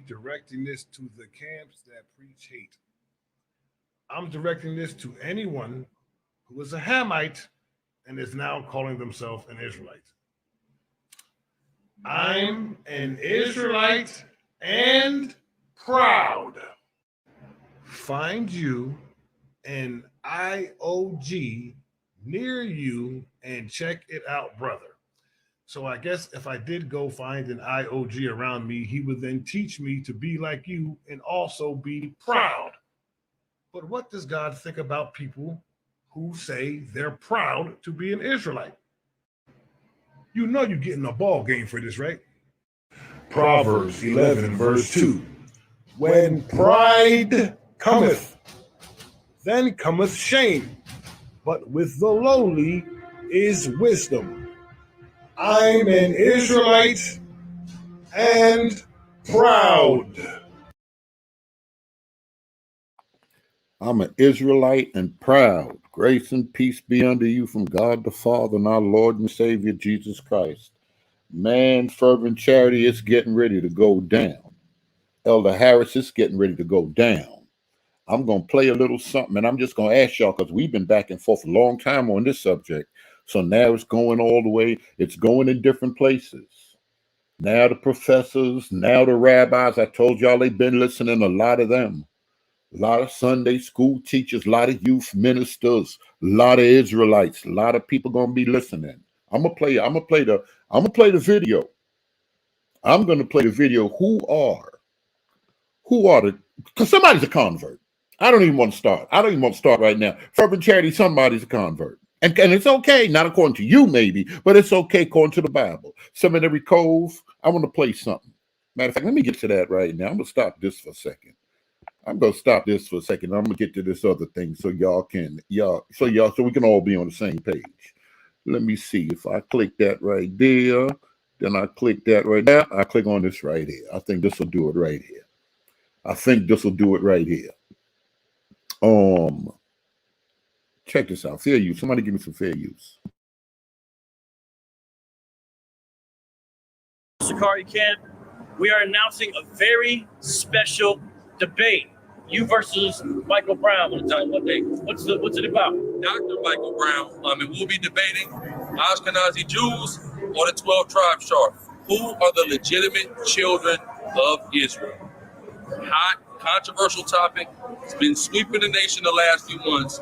Directing this to the camps that preach hate. I'm directing this to anyone who is a Hamite and is now calling themselves an Israelite. I'm an Israelite and proud. Find you an IOG near you and check it out, brother. So I guess if I did go find an IOG around me, he would then teach me to be like you and also be proud. But what does God think about people who say they're proud to be an Israelite? You know you're getting a ball game for this, right? Proverbs 11, verse 2. When pride cometh, then cometh shame, but with the lowly is wisdom. I'm an Israelite and proud. I'm an Israelite and proud. Grace and peace be unto you from God the Father and our Lord and Savior Jesus Christ. Man, fervent charity is getting ready to go down. Elder Harris is getting ready to go down. I'm going to play a little something, and I'm just going to ask y'all, because we've been back and forth a long time on this subject. So now it's going all the way. It's going in different places. Now the professors, now the rabbis, I told y'all they've been listening, a lot of them. A lot of Sunday school teachers, a lot of youth ministers, a lot of Israelites, a lot of people going to be listening. I'm going to play the video. I'm going to play the video. Who are the, because somebody's a convert. I don't even want to start right now. Fervent charity, somebody's a convert. And it's okay, not according to you maybe, but it's okay according to the Bible. Seminary Cove, I want to play something. Matter of fact, let me get to that right now. I'm going to stop this for a second. I'm going to get to this other thing so we can all be on the same page. Let me see if I click that right there. Then I click that right there. I click on this right here. I think this will do it right here. Check this out. Fair use. Somebody give me some fair use. Sakari Kent, we are announcing a very special debate. You versus Michael Brown. What's it about? Dr. Michael Brown. And we'll be debating Ashkenazi Jews or the 12 tribe chart. Who are the legitimate children of Israel? Hot, controversial topic. It's been sweeping the nation the last few months.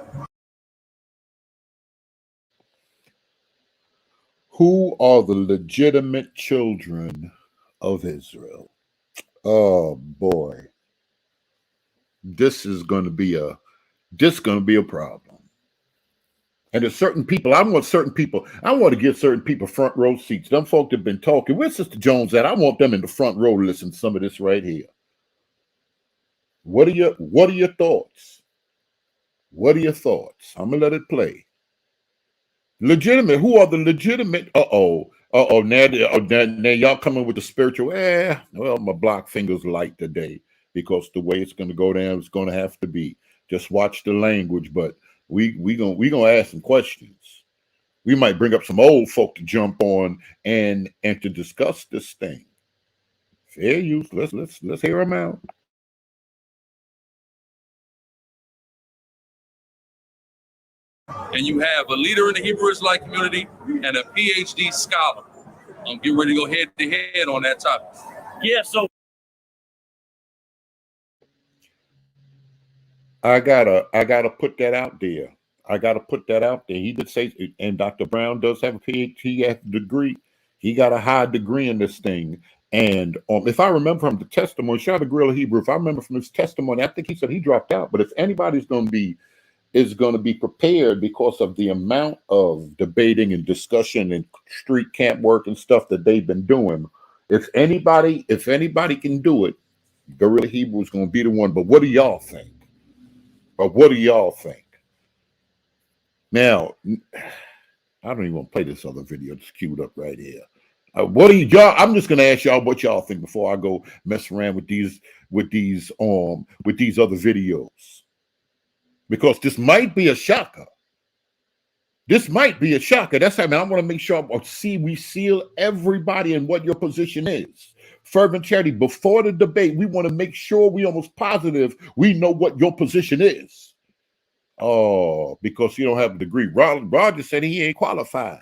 Who are the legitimate children of Israel? Oh boy. This is going to be a problem. And there's certain people, I want to give certain people front row seats. Them folk that have been talking. Where's Sister Jones at? I want them in the front row to listen to some of this right here. What are your thoughts? What are your thoughts? I'm gonna let it play. Legitimate. Who are the legitimate? Now y'all coming with the spiritual. Well, my block fingers light today because the way it's gonna go down, it's gonna have to be. Just watch the language, but we gonna ask some questions. We might bring up some old folk to jump on and to discuss this thing. Fair use. Let's hear them out. And you have a leader in the Hebrew Israelite community and a PhD scholar. I'm getting ready to go head to head on that topic. Yeah, so I gotta put that out there. He did say, and Dr. Brown does have a PhD, he has a degree. He got a high degree in this thing. And if I remember from the testimony, shout out to Gorilla Hebrew, if I remember from his testimony, I think he said he dropped out. But if anybody's going to be prepared because of the amount of debating and discussion and street camp work and stuff that they've been doing, if anybody can do it, Gorilla Hebrew is going to be the one. But what do y'all think? But what do y'all think? Now, I don't even want to play this other video. It's queued up right here. What do y'all? I'm just gonna ask y'all what y'all think before I go mess around with these other videos, because this might be a shocker. This might be a shocker. That's how, I want to make sure we seal everybody in what your position is. Fervent Charity, before the debate, we want to make sure we almost positive we know what your position is. Oh, because you don't have a degree. Roger said he ain't qualified.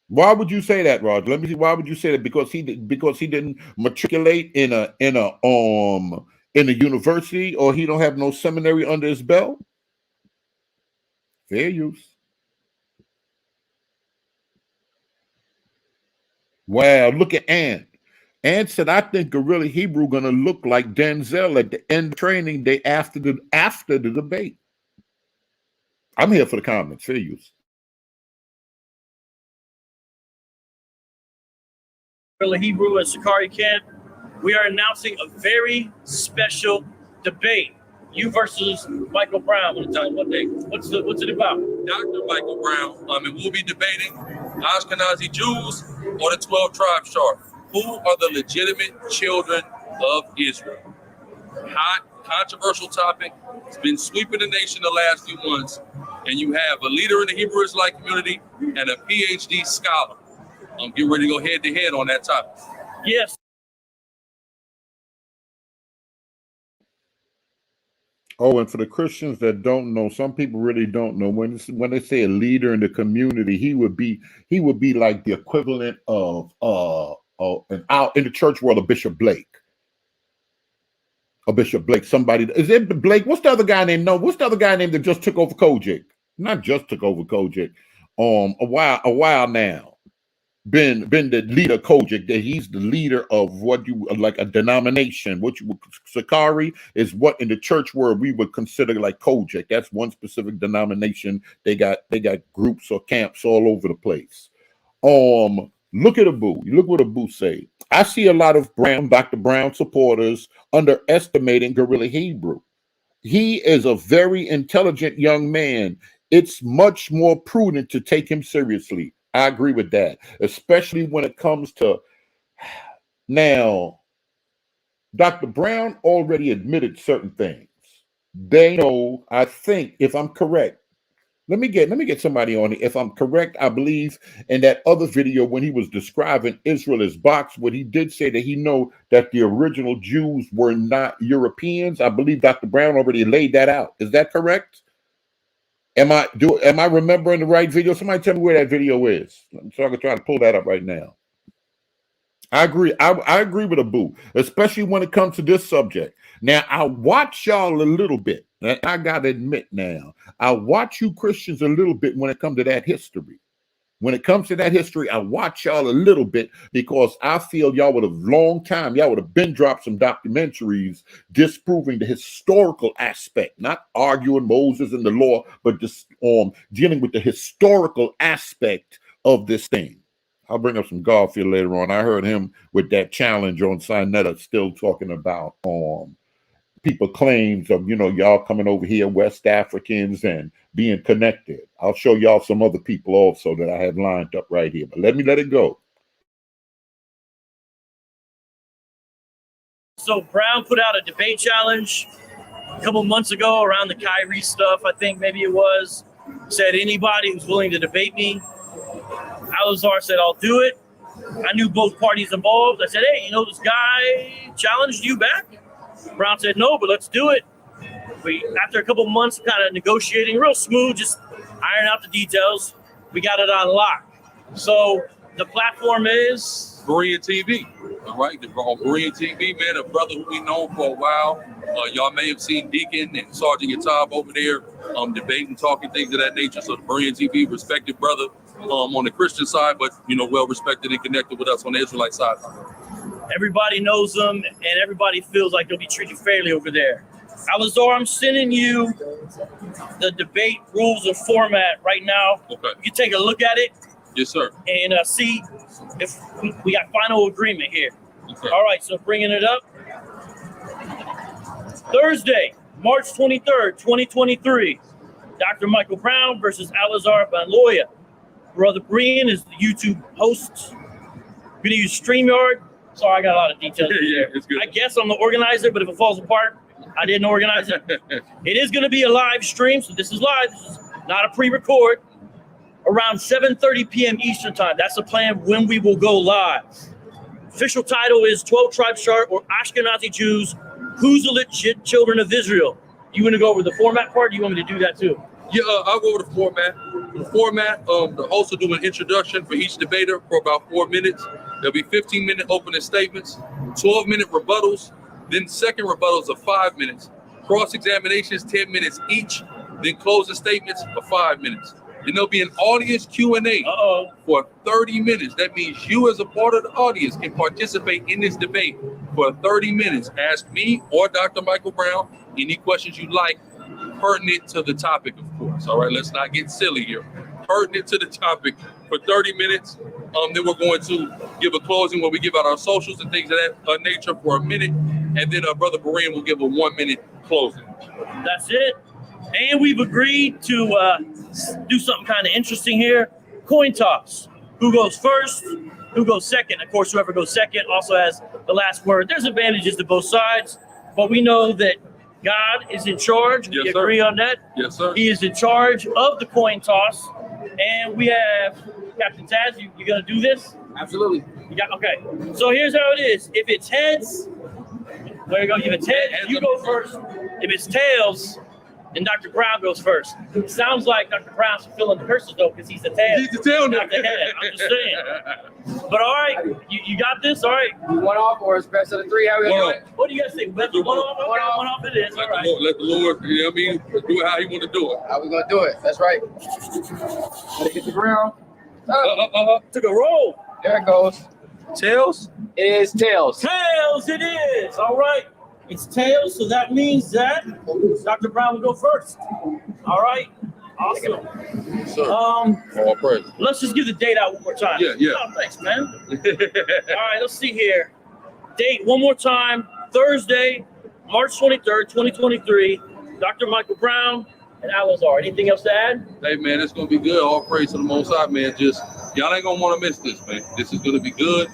Why would you say that, Roger? Let me see. Why would you say that? Because he didn't matriculate in a university, or he don't have no seminary under his belt? Fair use. Wow, look at Ann. Ann said, I think Gorilla Hebrew gonna look like Denzel at the end of training day after the debate. I'm here for the comments. Fair use. Gorilla Hebrew and Sakari Camp, we are announcing a very special debate. You versus Michael Brown. What's it about? Dr. Michael Brown. And we'll be debating Ashkenazi Jews or the 12 tribe chart. Who are the legitimate children of Israel? Hot, controversial topic. It's been sweeping the nation the last few months. And you have a leader in the Hebrew Israelite community and a PhD scholar. Get ready to go head to head on that topic. Yes. Oh, and for the Christians that don't know, some people really don't know, when they say a leader in the community, he would be like the equivalent of out in the church world, a Bishop Blake. A Bishop Blake, somebody, is it Blake? What's the other guy named? No, what's the other guy named that just took over Kojic? Not just took over Kojic. A while now. Been the leader of Kojic, that he's the leader of what you like a denomination. What you Sakari is what in the church world we would consider like Kojic. That's one specific denomination. They got groups or camps all over the place. Look at Abu. Look what Abu say. I see a lot of Dr. Brown supporters underestimating Gorilla Hebrew. He is a very intelligent young man. It's much more prudent to take him seriously. I agree with that, especially when it comes to now. Dr. Brown already admitted certain things. They know, I think, if I'm correct, let me get somebody on it. If I'm correct, I believe in that other video when he was describing Israel as box, what he did say that he know that the original Jews were not Europeans. I believe Dr. Brown already laid that out. Is that correct? Am I remembering the right video? Somebody tell me where that video is, so I can try to pull that up right now. I agree. I agree with Abu, especially when it comes to this subject. Now, I watch y'all a little bit. I gotta admit now, I watch you Christians a little bit when it comes to that history. When it comes to that history, I watch y'all a little bit because I feel y'all would have been dropped some documentaries disproving the historical aspect, not arguing Moses and the law, but just dealing with the historical aspect of this thing. I'll bring up some Garfield later on. I heard him with that challenge on Sinetta still talking about people claims of, y'all coming over here, West Africans, and being connected. I'll show y'all some other people also that I have lined up right here, but let it go. So Brown put out a debate challenge a couple months ago around the Kyrie stuff. I think maybe it was. Said anybody who's willing to debate me. Alazar said, I'll do it. I knew both parties involved. I said, hey, this guy challenged you back? Brown said, no, but let's do it. After a couple months of kind of negotiating, real smooth, just iron out the details, we got it on lock. So the platform is Berean TV. All right, on Berean TV, man, a brother who we know for a while. Y'all may have seen Deacon and Sergeant Yatab over there debating, talking, things of that nature. So the Berean TV, respected brother on the Christian side, but well respected and connected with us on the Israelite side. Everybody knows them, and everybody feels like they'll be treated fairly over there. Alazar, I'm sending you the debate rules and format right now. Okay. You can take a look at it. Yes, sir. And see if we got final agreement here. Okay. All right, so bringing it up. Thursday, March 23rd, 2023. Dr. Michael Brown versus Alazar Banloya. Brother Brian is the YouTube host. We're going to use StreamYard. Sorry, I got a lot of details. Yeah, it's good. I guess I'm the organizer, but if it falls apart, I didn't organize it. It is going to be a live stream, so this is live. This is not a pre-record. Around 7:30 p.m. Eastern time. That's the plan when we will go live. Official title is 12 Tribes Chart or Ashkenazi Jews. Who's the legit children of Israel? You want to go over the format part? Or you want me to do that too? Yeah, I'll go over the format. The host will do an introduction for each debater for about 4 minutes. There'll be 15-minute opening statements, 12-minute rebuttals, then second rebuttals of 5 minutes, cross-examinations 10 minutes each, then closing statements of 5 minutes. Then there'll be an audience Q&A for 30 minutes. That means you as a part of the audience can participate in this debate for 30 minutes. Ask me or Dr. Michael Brown any questions you like, pertinent to the topic, of course. All right, let's not get silly here. Pertinent to the topic for 30 minutes. Then we're going to give a closing where we give out our socials and things of that nature for a minute. And then Brother Berean will give a 1 minute closing. That's it. And we've agreed to do something kind of interesting here. Coin toss. Who goes first? Who goes second? Of course, whoever goes second also has the last word. There's advantages to both sides, but we know that God is in charge. We agree on that. Yes, sir. He is in charge of the coin toss. And we have Captain Taz. You gonna do this? Absolutely. You got okay. So here's how it is. If it's heads, there you go. If it's heads, you go first. If it's tails, then Dr. Brown goes first. It sounds like Dr. Brown's fulfilling the curses though, because he's the tail. He's the tail now. Not the head. I'm just saying. But all right, you got this. All right. One off or it's best of the three? How we gonna do it? What do you guys think? One off. Okay, one off it is. All right. Let the Lord, you know what I mean, do it how he want to do it. How we gonna do it? That's right. Gotta get the ground. Took a roll. There it goes. Tails? It is tails. Tails it is. All right. It's tails, so that means that Dr. Brown will go first. All right. Awesome. Sir. All praise. Let's just give the date out one more time. Yeah. Oh, thanks, man. All right, let's see here. Date one more time. Thursday, March 23rd, 2023. Dr. Michael Brown and Alazar. Anything else to add? Hey, man, it's going to be good. All praise to the Most High, man. Just, y'all ain't going to want to miss this, man. This is going to be good.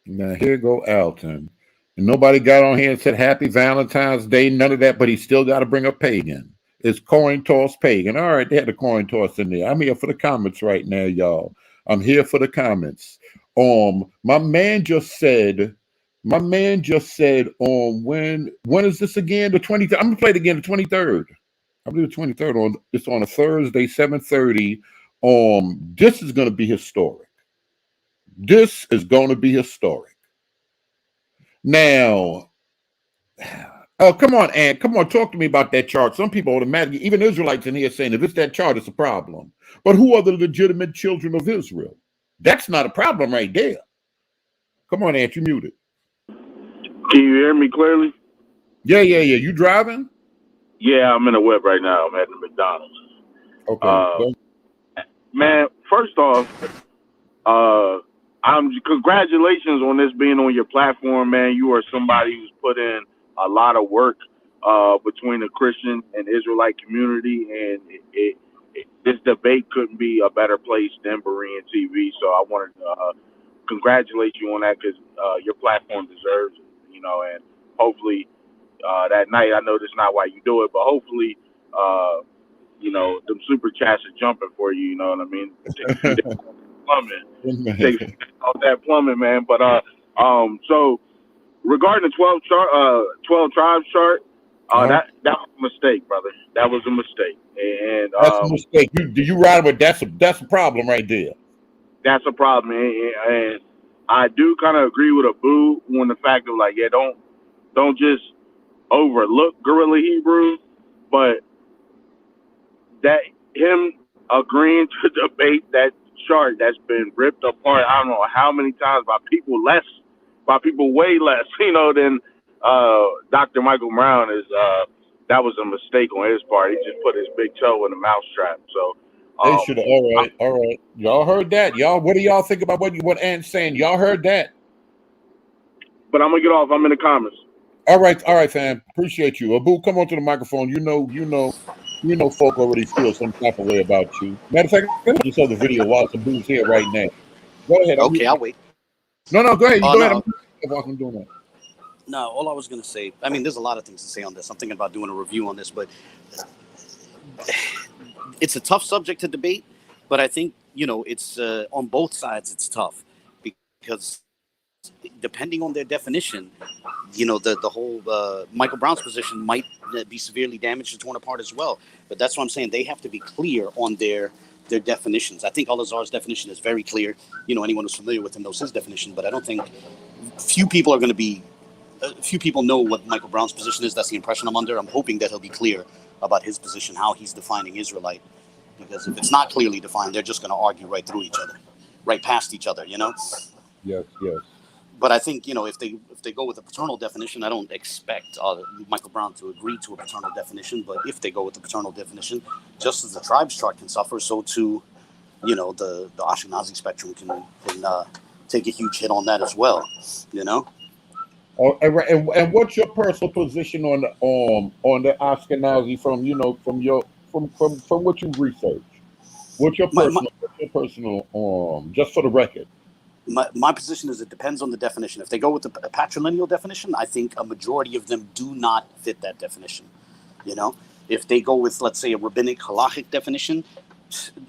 Now here go Alton. And nobody got on here and said Happy Valentine's Day, none of that, but he still got to bring a pagan. It's coin toss pagan. All right, they had a coin toss in there. I'm here for the comments right now, y'all. I'm here for the comments. My man just said, when is this again? The 23rd. I'm gonna play it again the 23rd. I believe the 23rd it's on a Thursday, 7:30. This is gonna be historic. This is going to be historic. Now, oh, come on, Ann. Come on, talk to me about that chart. Some people automatically, even Israelites in here saying, if it's that chart, it's a problem. But who are the legitimate children of Israel? That's not a problem right there. Come on, Aunt, you muted. Can you hear me clearly? Yeah. You driving? Yeah, I'm in the web right now. I'm at the McDonald's. Okay. Man, first off, congratulations on this being on your platform, man. You are somebody who's put in a lot of work between the Christian and Israelite community, and this debate couldn't be a better place than Berean TV. So I wanted to congratulate you on that, because your platform deserves it, and hopefully that night, I know that's not why you do it, but hopefully, them super chats are jumping for you, you know what I mean? Plumbing. Take off that plumbing, man. But so regarding the 12 tribes chart, that was a mistake, brother. That was a mistake. And that's a mistake. Do you ride with that's a problem right there. That's a problem. And I do kind of agree with Abu on the fact of don't just overlook Guerrilla Hebrew, but that him agreeing to debate that chart that's been ripped apart, I don't know how many times by people way less, than Dr. Michael Brown that was a mistake on his part. He just put his big toe in the mousetrap. So they should have. All right. Y'all heard that? Y'all, what do y'all think about what Ant's saying? Y'all heard that? but I'm gonna get off. I'm in the comments. All right, fam. Appreciate you. Abu, come on to the microphone. You know, folk already feel some type of way about you. Matter of fact, let me just show the video while Abu's here right now. Go ahead. Okay, I'll wait. No, go ahead. You go ahead. No. While I'm doing that. No, all I was going to say, I mean, there's a lot of things to say on this. I'm thinking about doing a review on this, but it's a tough subject to debate. But I think, it's on both sides, it's tough because depending on their definition, the whole Michael Brown's position might be severely damaged and torn apart as well. But that's what I'm saying. They have to be clear on their definitions. I think Al-Azhar's definition is very clear. Anyone who's familiar with him knows his definition, but I don't think few people know what Michael Brown's position is. That's the impression I'm under. I'm hoping that he'll be clear about his position, how he's defining Israelite. Because if it's not clearly defined, they're just going to argue right through each other, right past each other, Yes. But I think, if they go with the paternal definition, I don't expect Michael Brown to agree to a paternal definition. But if they go with the paternal definition, just as the tribes chart can suffer, so too, the Ashkenazi spectrum can take a huge hit on that as well, Oh, and what's your personal position on the Ashkenazi from what you've researched? What's your personal just for the record? My position is it depends on the definition. If they go with the patrilineal definition, I think a majority of them do not fit that definition. If they go with, let's say, a rabbinic halachic definition,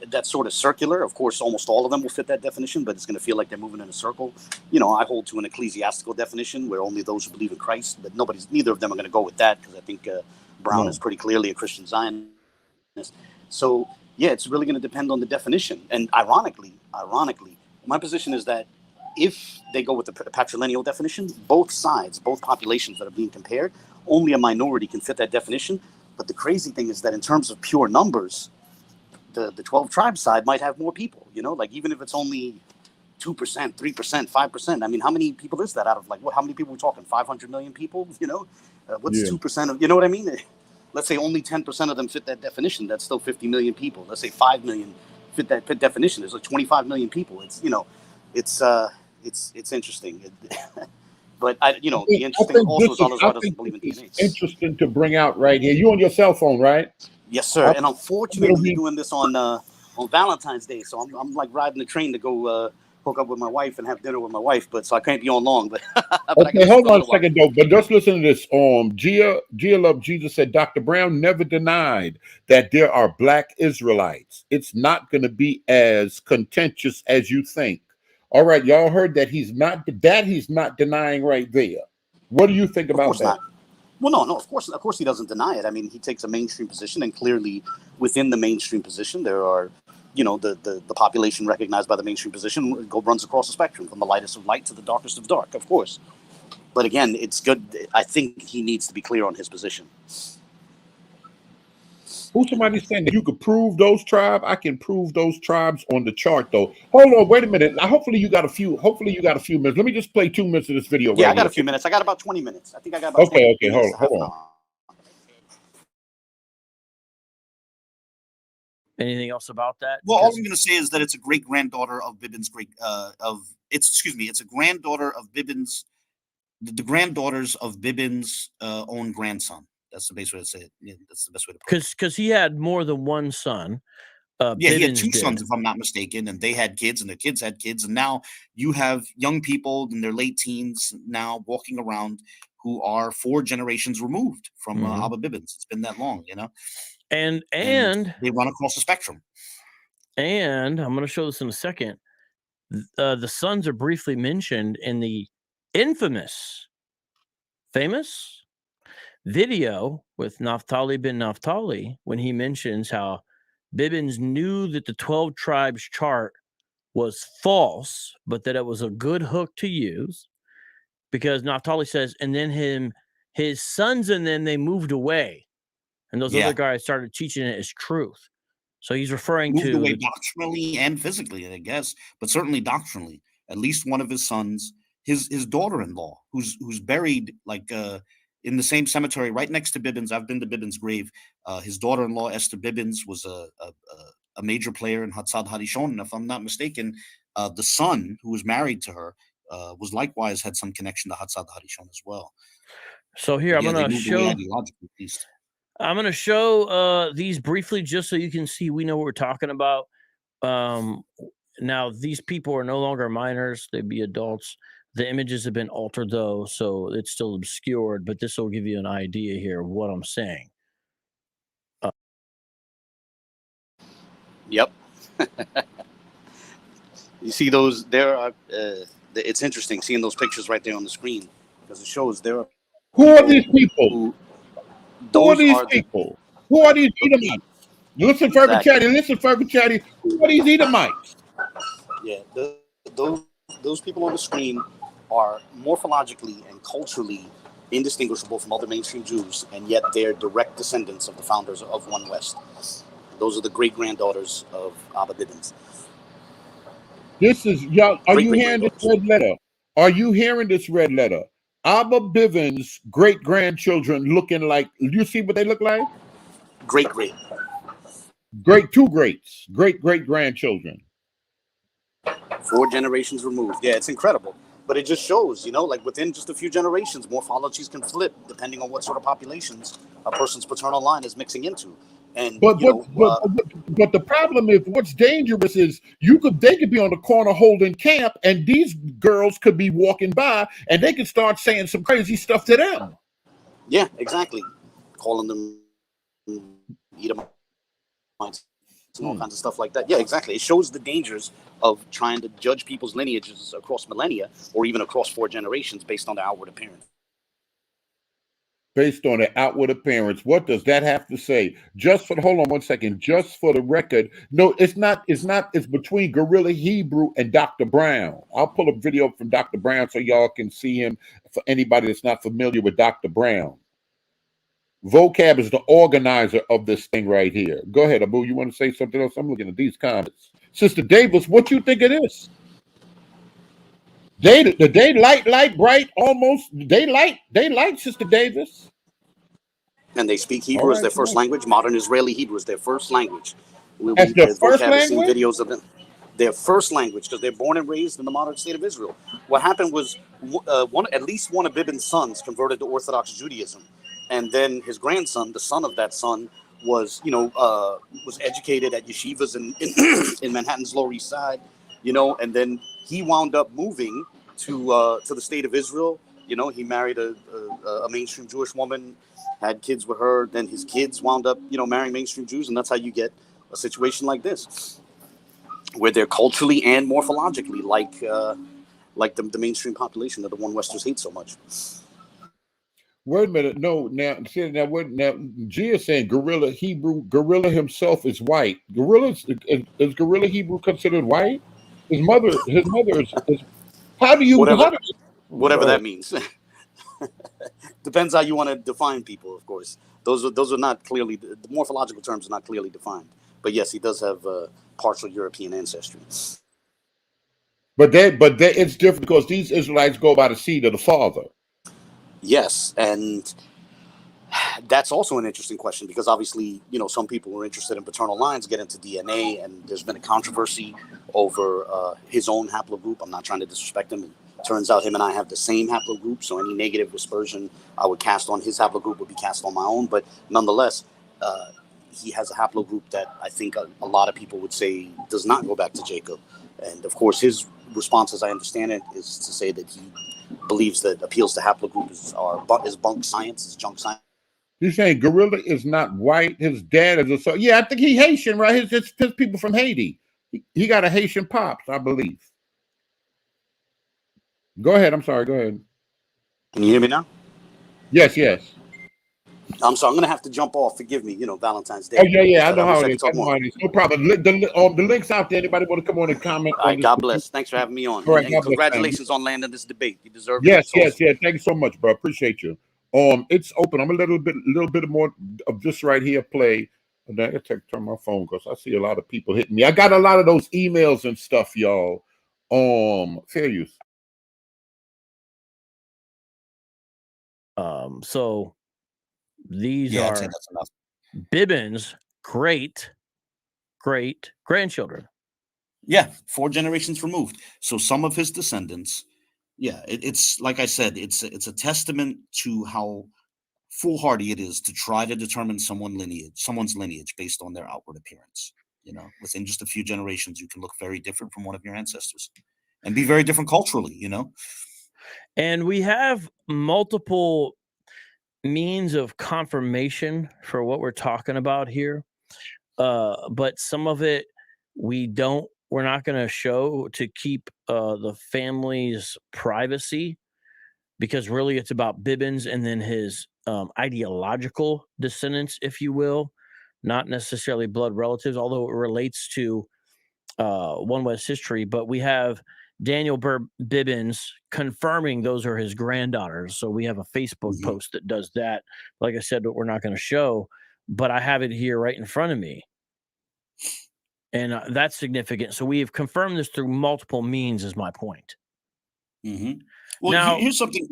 that's sort of circular. Of course, almost all of them will fit that definition, but it's going to feel like they're moving in a circle. I hold to an ecclesiastical definition where only those who believe in Christ, but neither of them are going to go with that because I think Brown is pretty clearly a Christian Zionist. So, yeah, it's really going to depend on the definition. And ironically, my position is that if they go with the patrilineal definition, both sides, both populations that are being compared, only a minority can fit that definition. But the crazy thing is that in terms of pure numbers, the 12 tribe side might have more people, like even if it's only 2%, 3%, 5%. I mean, how many people is that out of how many people are we talking? 500 million people, what's 2% of, you know what I mean? Let's say only 10% of them fit that definition. That's still 50 million people. Let's say 5 million fit that definition. There's 25 million people. It's, it's interesting. But the interesting also is Al-Azhar doesn't believe in DNA. It's interesting to bring out right here. You on your cell phone, right? Yes, sir. And unfortunately, doing this on Valentine's Day, so I'm like riding the train to go hook up with my wife and have dinner with my wife. But so I can't be on long. But, okay, hold on a second though. But just listen to this. Gia Love Jesus said Dr. Brown never denied that there are Black Israelites. It's not going to be as contentious as you think. All right, y'all heard that he's not denying right there. What do you think about that? Not. Well, no, of course he doesn't deny it. I mean, he takes a mainstream position, and clearly within the mainstream position, there are, the population recognized by the mainstream position runs across the spectrum from the lightest of light to the darkest of dark, of course. But again, it's good. I think he needs to be clear on his position. Who's somebody saying that you could prove those tribes? I can prove those tribes on the chart, though. Hold on, wait a minute. Now, hopefully you got a few minutes. Let me just play 2 minutes of this video. Yeah, I got a few minutes. I got about 20 minutes. I think I got about 20 minutes. Okay, hold on. Anything else about that? Well, all I'm going to say is that it's a great granddaughter of Bivens' it's a granddaughter of Bivens, the granddaughters of Bivens' own grandson. That's the best way to say it. Yeah, that's the best way to put it. Because he had more than one son. He had two sons, if I'm not mistaken, and they had kids, and their kids had kids, and now you have young people in their late teens now walking around who are 4 generations removed from Abba Bivens. It's been that long, And they run across the spectrum. And I'm going to show this in a second. The sons are briefly mentioned in the famous video with Naphtali bin Naphtali when he mentions how Bivens knew that the 12 tribes chart was false, but that it was a good hook to use because Naphtali says, and then his sons and then they moved away. And those other guys started teaching it as truth. So he's referring moved to away doctrinally and physically, I guess, but certainly doctrinally. At least one of his sons, his daughter-in-law, who's buried in the same cemetery right next to Bivens. I've been to Bivens' grave. His daughter-in-law, Esther Bivens, was a major player in Hatzad Hadishon. And if I'm not mistaken, the son who was married to her was likewise had some connection to Hatzad Harishon as well. So here, But I'm yeah, going they to moved away show. ideologically, at least. I'm going to show these briefly just so you can see we know what we're talking about. Now, these people are no longer minors. They'd be adults. The images have been altered, though, so it's still obscured, but this will give you an idea here of what I'm saying. Yep. You see those? There are. It's interesting seeing those pictures right there on the screen because it shows there are. Who are these people? Who are these are people? Who are these Edomites? Listen, Fervor Exactly. Chatty. Listen, Fervor Chatty. Who are these Edomites? Yeah, those people on the screen are morphologically and culturally indistinguishable from other mainstream Jews, and yet they're direct descendants of the founders of One West. Those are the great-granddaughters of Abba Bivens. This is y'all. Are you hearing this red letter? Are you hearing this red letter? Abba Bivens' great-grandchildren looking like. You see what they look like? Great. Two greats. Great-grandchildren. 4 generations removed. Yeah, it's incredible. But it just shows, like within just a few generations, morphologies can flip depending on what sort of populations a person's paternal line is mixing into. And but the problem is, what's dangerous is they could be on the corner holding camp, and these girls could be walking by, and they could start saying some crazy stuff to them. Yeah, exactly. Calling them Edomites and all kinds of stuff like that. Yeah, exactly. It shows the dangers of trying to judge people's lineages across millennia or even across 4 generations based on their outward appearance. Based on the outward appearance. What does that have to say? Hold on one second. Just for the record, no, it's not. It's between Gorilla Hebrew and Dr. Brown. I'll pull a video from Dr. Brown so y'all can see him. For anybody that's not familiar with Dr. Brown, Vocab is the organizer of this thing right here. Go ahead, Abu. You want to say something else? I'm looking at these comments. Sister Davis, what you think of this? They light bright almost. They light Sister Davis. And they speak Hebrew as their first language. Modern Israeli Hebrew is their first language. That's their first language? Seen videos of them. Their first language, because they're born and raised in the modern state of Israel. What happened was at least one of Bivens' sons converted to Orthodox Judaism. And then his grandson, the son of that son, was educated at yeshivas in Manhattan's Lower East Side, and then he wound up moving to the state of Israel. He married a mainstream Jewish woman, had kids with her. Then his kids wound up, marrying mainstream Jews, and that's how you get a situation like this, where they're culturally and morphologically like the mainstream population that the One Westers hate so much. Wait a minute. No, now G is saying Gorilla Hebrew. Gorilla himself is white. Is Gorilla Hebrew considered white? His mother is. Whatever that means. Depends how you want to define people, of course. Those are not clearly, the morphological terms are not clearly defined. But yes, he does have partial European ancestry. But it's different because these Israelites go by the seed of the father. Yes, and that's also an interesting question because obviously, some people who are interested in paternal lines get into DNA, and there's been a controversy over his own haplogroup. I'm not trying to disrespect him. It turns out him and I have the same haplogroup, so any negative dispersion I would cast on his haplogroup would be cast on my own. But nonetheless, he has a haplogroup that I think a lot of people would say does not go back to Jacob. And of course, his response, as I understand it, is to say that he believes that appeals to haplogroup is bunk science, is junk science. You're saying Gorilla is not white. His dad is I think he's Haitian, right? His people from Haiti. He got a Haitian pops, I believe. Go ahead. I'm sorry. Go ahead. Can you hear me now? Yes. I'm sorry. I'm gonna have to jump off. Forgive me. Valentine's Day. Oh yeah. I know how it is. No problem. The link's out there. Anybody want to come on and comment? All right. God bless. Thanks for having me on. Right, and congratulations on landing this debate. You deserve it. Yes. Thank you so much, bro. Appreciate you. It's open. I'm a little bit more of this right here play. And then I gotta turn my phone because I see a lot of people hitting me. I got a lot of those emails and stuff, y'all. Fair use. So these are Bivens' great grandchildren. Yeah, 4 generations removed. So some of his descendants Yeah, it's like I said, it's a testament to how foolhardy it is to try to determine someone's lineage based on their outward appearance. You know, within just a few generations, you can look very different from one of your ancestors, and be very different culturally. You know, And we have multiple means of confirmation for what we're talking about here. But some of it we're not going to show to keep the family's privacy, because really it's about Bivens and then his ideological descendants, if you will, not necessarily blood relatives, although it relates to One West history. But we have Daniel Bivens confirming those are his granddaughters. So we have a Facebook post that does that. Like I said, we're not going to show, but I have it here right in front of me. And that's significant. So we have confirmed this through multiple means, is my point. Well, Now, here's something.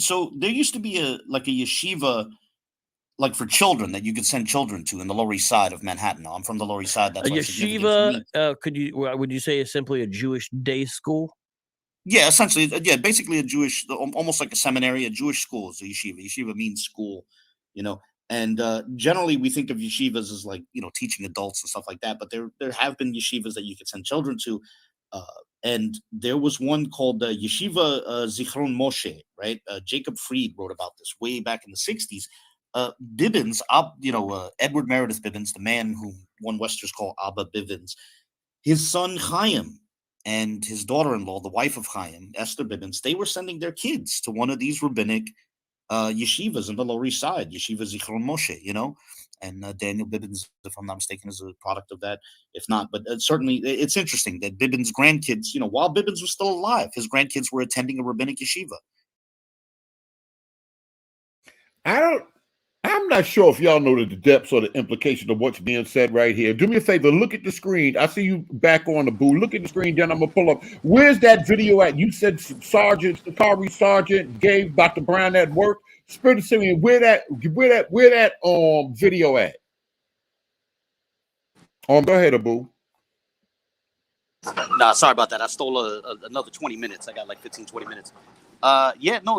So there used to be a yeshiva, like for children, that you could send children to in the Lower East Side of Manhattan. I'm from the Lower East Side. That's a why it's significant for me. yeshiva, would you say is simply a Jewish day school? Yeah, essentially, yeah, basically a Jewish, almost like a seminary, a Jewish school is a yeshiva. Yeshiva means school, you know. And generally, we think of yeshivas as like, you know, teaching adults and stuff like that. But there have been yeshivas that you could send children to. And there was one called Yeshiva Zichron Moshe, right? Jacob Fried wrote about this way back in the 60s. Bivens, Edward Meredith Bivens, the man whom one Westerners call Abba Bivens, his son Chaim and his daughter-in-law, the wife of Chaim, Esther Bivens, they were sending their kids to one of these rabbinic yeshivas in the Lower East Side, Yeshiva Zichron Moshe, you know, and Daniel Bivens, if I'm not mistaken, is a product of that. If not, but certainly it's interesting that Bivens' grandkids, you know, while Bivens was still alive, his grandkids were attending a rabbinic yeshiva. I'm not sure if y'all know the depths or the implication of what's being said right here. Do me a favor, look at the screen. I see you back on the boo. Look at the screen, then I'm gonna pull up. Where's that video at? You said Sakari Sergeant gave Dr. Brown that work. Spirit of Simeon, where that video at? Go ahead, Abu. Nah, sorry about that. I stole another 20 minutes. I got like 15, 20 minutes.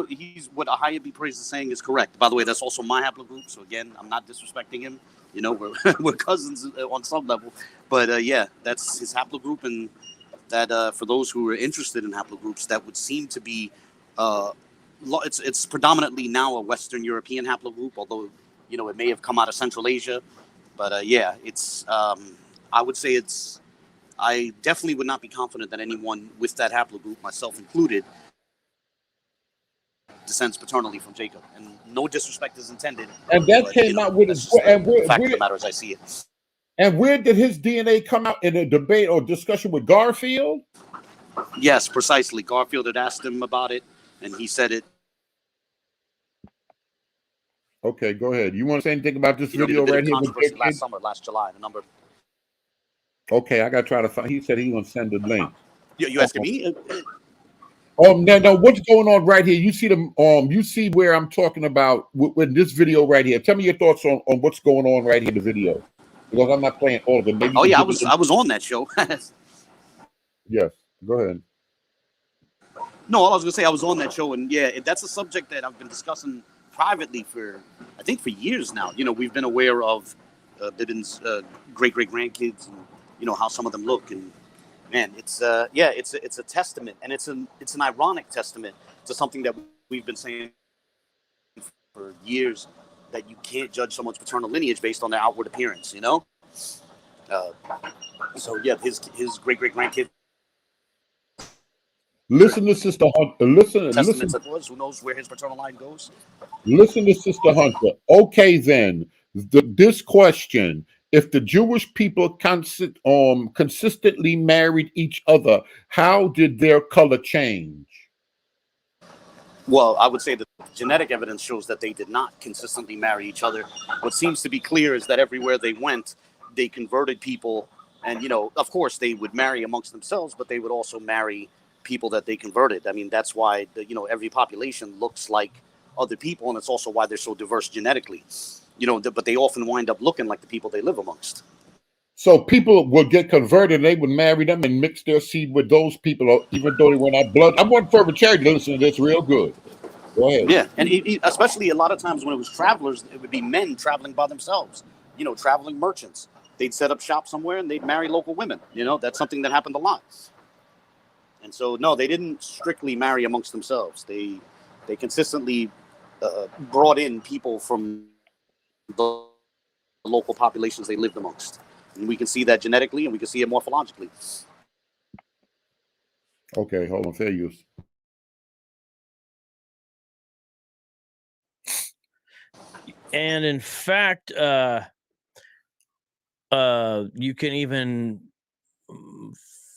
He's what Ahaya B. Praise is saying is correct. By the way, that's also my haplogroup. So again, I'm not disrespecting him. You know, we're cousins on some level. But that's his haplogroup, and that for those who are interested in haplogroups, that would seem to be it's predominantly now a Western European haplogroup, although, you know, it may have come out of Central Asia. But it's I would say I definitely would not be confident that anyone with that haplogroup, myself included, descends paternally from Jacob. And no disrespect is intended. And that came out with his fact of the matter as I see it. And where did his DNA come out in a debate or discussion with Garfield? Yes, precisely. Garfield had asked him about it, and he said it. Okay, go ahead. You want to say anything about this video right here? Last July, the number. Okay, I gotta try to find. He said he gonna send the link. You asking me? No. What's going on right here? You see you see where I'm talking about with this video right here. Tell me your thoughts on what's going on right here in the video, because I'm not playing all of it. Maybe I was on that show. Yes, go ahead. No, all I was gonna say, I was on that show, and that's a subject that I've been discussing privately for years now. You know, we've been aware of Bivens' great grandkids, and you know how some of them look, and man, it's a testament, and it's an ironic testament to something that we've been saying for years, that you can't judge someone's paternal lineage based on their outward appearance. You know, his great grandkids. Listen to Sister Hunter. Listen. Who knows where his paternal line goes? Listen to Sister Hunter. Okay, then this question: if the Jewish people consistently married each other, how did their color change? Well, I would say that genetic evidence shows that they did not consistently marry each other. What seems to be clear is that everywhere they went, they converted people, and you know, of course, they would marry amongst themselves, but they would also marry people that they converted. I mean, that's why every population looks like other people, and it's also why they're so diverse genetically. You know, but they often wind up looking like the people they live amongst. So people would get converted and they would marry them and mix their seed with those people, even though they were not blood. I want Fervent Charity to listen to this real good. Go ahead. Yeah, and especially a lot of times when it was travelers, it would be men traveling by themselves, traveling merchants. They'd set up shop somewhere and they'd marry local women. That's something that happened a lot. And so, no, they didn't strictly marry amongst themselves. They consistently brought in people from the local populations they lived amongst. And we can see that genetically and we can see it morphologically. Okay, hold on, fair use. And in fact, you can even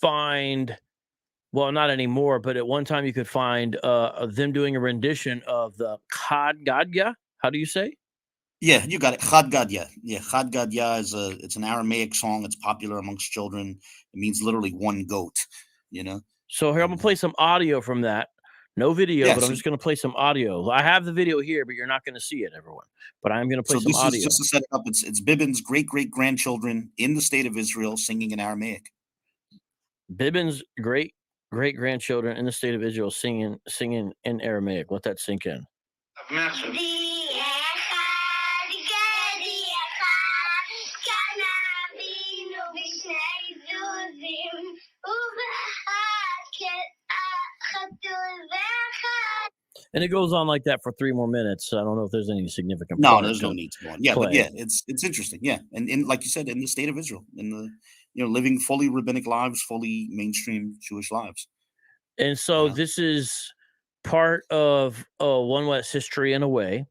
find, well, not anymore, but at one time you could find them doing a rendition of the Chad Gadya. How do you say? Yeah, you got it. Chad Gadya. Yeah, Chad Gadya it's an Aramaic song. It's popular amongst children. It means literally one goat, So here I'm gonna play some audio from that. No video, but I'm just gonna play some audio. I have the video here, but you're not gonna see it, everyone. But I'm gonna play some audio. So this is just to set it up. It's Bivens' great-great-grandchildren in the state of Israel singing in Aramaic. Bivens' great-great-grandchildren in the state of Israel singing in Aramaic. Let that sink in. And it goes on like that for 3 more minutes. I don't know if there's any significant. No, there's no need to go on. Yeah, but yeah, it's interesting. Yeah, and like you said, in the state of Israel, in the living fully rabbinic lives, fully mainstream Jewish lives. And so this is part of One West history in a way.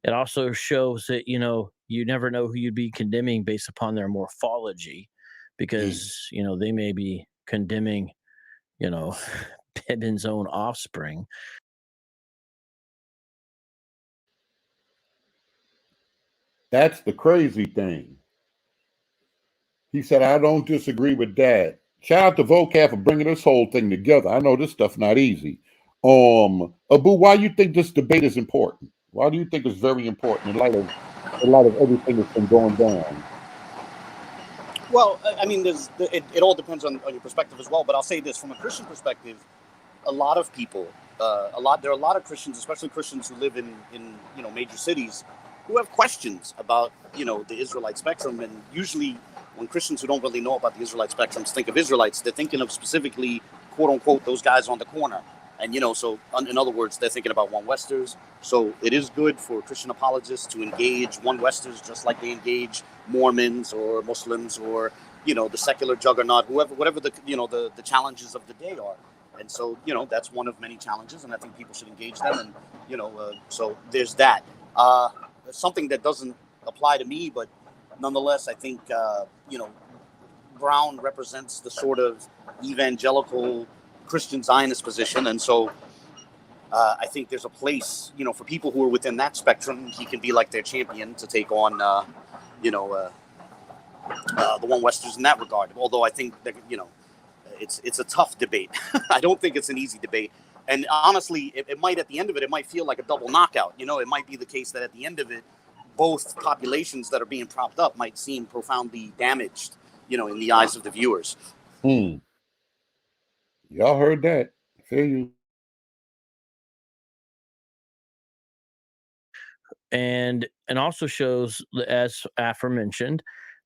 It also shows that you never know who you'd be condemning based upon their morphology, because they may be condemning Bivens' own offspring. That's the crazy thing. He said, I don't disagree with that. Shout out to Vocab for bringing this whole thing together. I know this stuff not easy. Abu, why do you think this debate is important? Why do you think it's very important in light of everything that's been going down? Well, I mean, it all depends on your perspective as well. But I'll say this, from a Christian perspective, a lot of people, there are a lot of Christians, especially Christians who live in major cities, who have questions about the Israelite spectrum. And usually when Christians who don't really know about the Israelite spectrums think of Israelites, they're thinking of specifically, quote unquote, those guys on the corner. And so in other words, they're thinking about One Westers. So it is good for Christian apologists to engage One Westers just like they engage Mormons or Muslims or the secular juggernaut, whatever the challenges of the day are. And so that's one of many challenges, and I think people should engage them. And so there's that. Something that doesn't apply to me, but nonetheless, I think Brown represents the sort of evangelical Christian Zionist position, and so I think there's a place, for people who are within that spectrum. He can be like their champion to take on, the One Westers in that regard. Although I think that it's a tough debate. I don't think it's an easy debate. And honestly, it might, at the end of it, it might feel like a double knockout. It might be the case that at the end of it, both populations that are being propped up might seem profoundly damaged, in the eyes of the viewers. Y'all heard that. Fair you. And also shows, as aforementioned,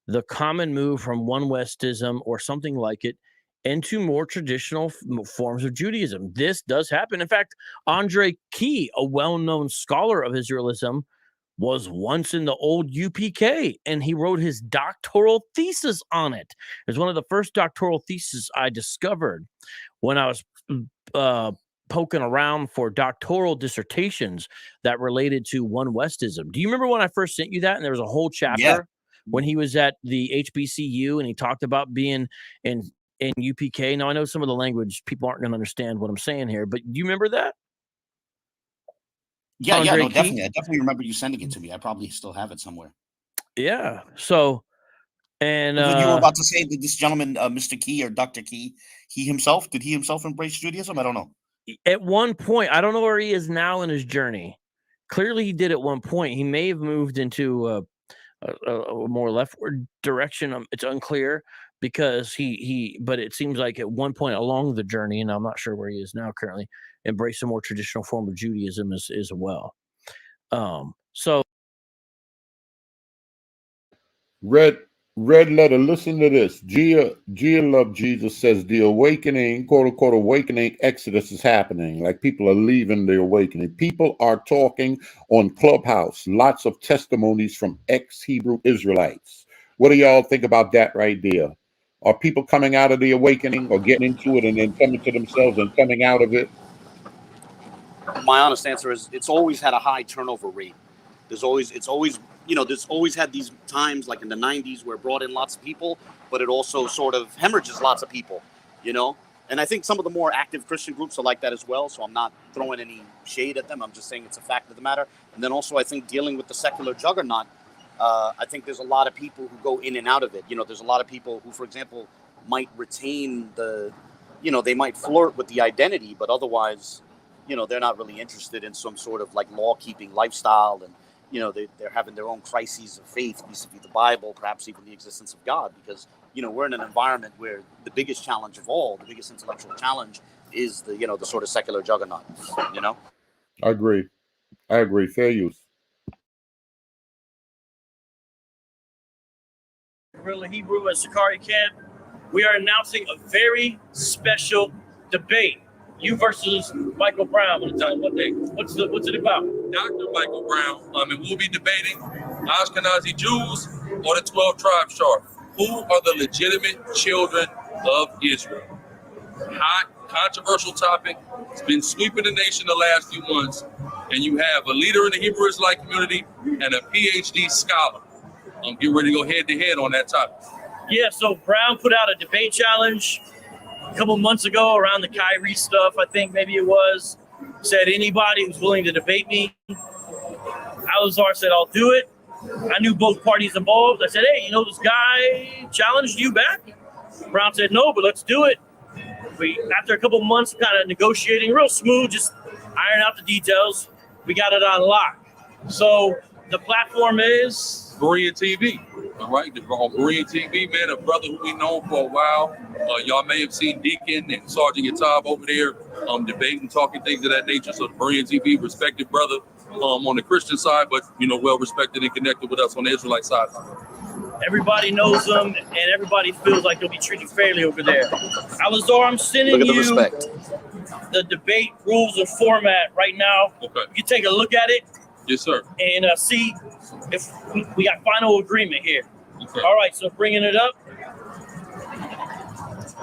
the common move from One Westism or something like it into more traditional forms of Judaism. This does happen. In fact, Andre Key, a well-known scholar of Israelism, was once in the old UPK, and he wrote his doctoral thesis on it. It was one of the first doctoral theses I discovered when I was poking around for doctoral dissertations that related to One Westism. Do you remember when I first sent you that? And there was a whole chapter when he was at the HBCU and he talked about being in UPK. Now, I know some of the language people aren't going to understand what I'm saying here, but do you remember that? Yeah, no, definitely. I definitely remember you sending it to me. I probably still have it somewhere. Yeah. So, and you were about to say that this gentleman, Mr. Key or Dr. Key, did he himself embrace Judaism? I don't know. At one point, I don't know where he is now in his journey. Clearly, he did at one point. He may have moved into a more leftward direction. It's unclear because but it seems like at one point along the journey, and I'm not sure where he is now currently, embraced a more traditional form of Judaism as well. So Red letter, listen to this. Gia Love Jesus says the awakening, quote unquote, awakening exodus is happening. Like people are leaving the awakening. People are talking on Clubhouse. Lots of testimonies from ex-Hebrew Israelites. What do y'all think about that right there? Are people coming out of the awakening or getting into it and then coming to themselves and coming out of it? My honest answer is it's always had a high turnover rate. There's always had these times like in the 90s where it brought in lots of people, but it also sort of hemorrhages lots of people, And I think some of the more active Christian groups are like that as well. So I'm not throwing any shade at them. I'm just saying it's a fact of the matter. And then also I think dealing with the secular juggernaut, I think there's a lot of people who go in and out of it. There's a lot of people who, for example, might retain they might flirt with the identity, but otherwise, they're not really interested in some sort of like law-keeping lifestyle, and they're having their own crises of faith vis-a-vis the Bible, perhaps even the existence of God, because we're in an environment where the biggest challenge of all, the biggest intellectual challenge, is the sort of secular juggernaut. I agree. Fair use. Guerrilla Hebrew at Sakari Camp, we are announcing a very special debate. You versus Michael Brown. Want to tell him what's it about? Dr. Michael Brown, and we'll be debating Ashkenazi Jews or the 12 tribes chart. Who are the legitimate children of Israel? Hot, controversial topic. It's been sweeping the nation the last few months, and you have a leader in the Hebrew Israelite community and a PhD scholar. Get ready to go head to head on that topic. Yeah, so Brown put out a debate challenge a couple months ago around the Kyrie stuff, I think maybe it was. Said anybody who's willing to debate me. Alazar said, I'll do it. I knew both parties involved. I said, hey, this guy challenged you back? Brown said, no, but let's do it. After a couple months kind of negotiating, real smooth, just iron out the details, we got it on lock. So the platform is Berean TV. All right, on Berean TV, man, a brother who we know for a while. Y'all may have seen Deacon and Sergeant Yatab over there debating, talking things of that nature. So the Berean TV, respected brother on the Christian side, but well respected and connected with us on the Israelite side. Everybody knows them, and everybody feels like they'll be treated fairly over there. Alazar, I'm sending you the debate rules and format right now. Okay. You can take a look at it. Yes, sir. And see if we got final agreement here. Okay. All right, so bringing it up.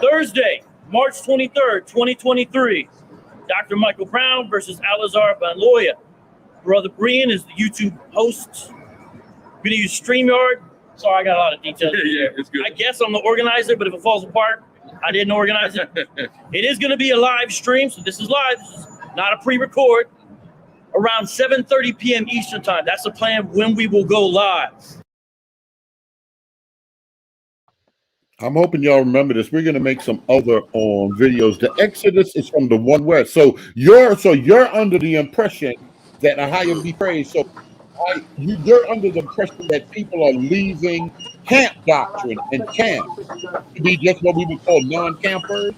Thursday, March 23rd, 2023. Dr. Michael Brown versus Alazar Banloya. Brother Brian is the YouTube host. We're going to use StreamYard. Sorry, I got a lot of details. Yeah, it's good. I guess I'm the organizer, but if it falls apart, I didn't organize it. It is going to be a live stream, so this is live. This is not a pre-record. Around 7:30 p.m. Eastern time. That's the plan when we will go live. I'm hoping y'all remember this. We're gonna make some other videos. The Exodus is from the one west. So you're under the impression that Ahaya be praised. So you're under the impression that people are leaving camp doctrine and camp to be just what we would call non-campers.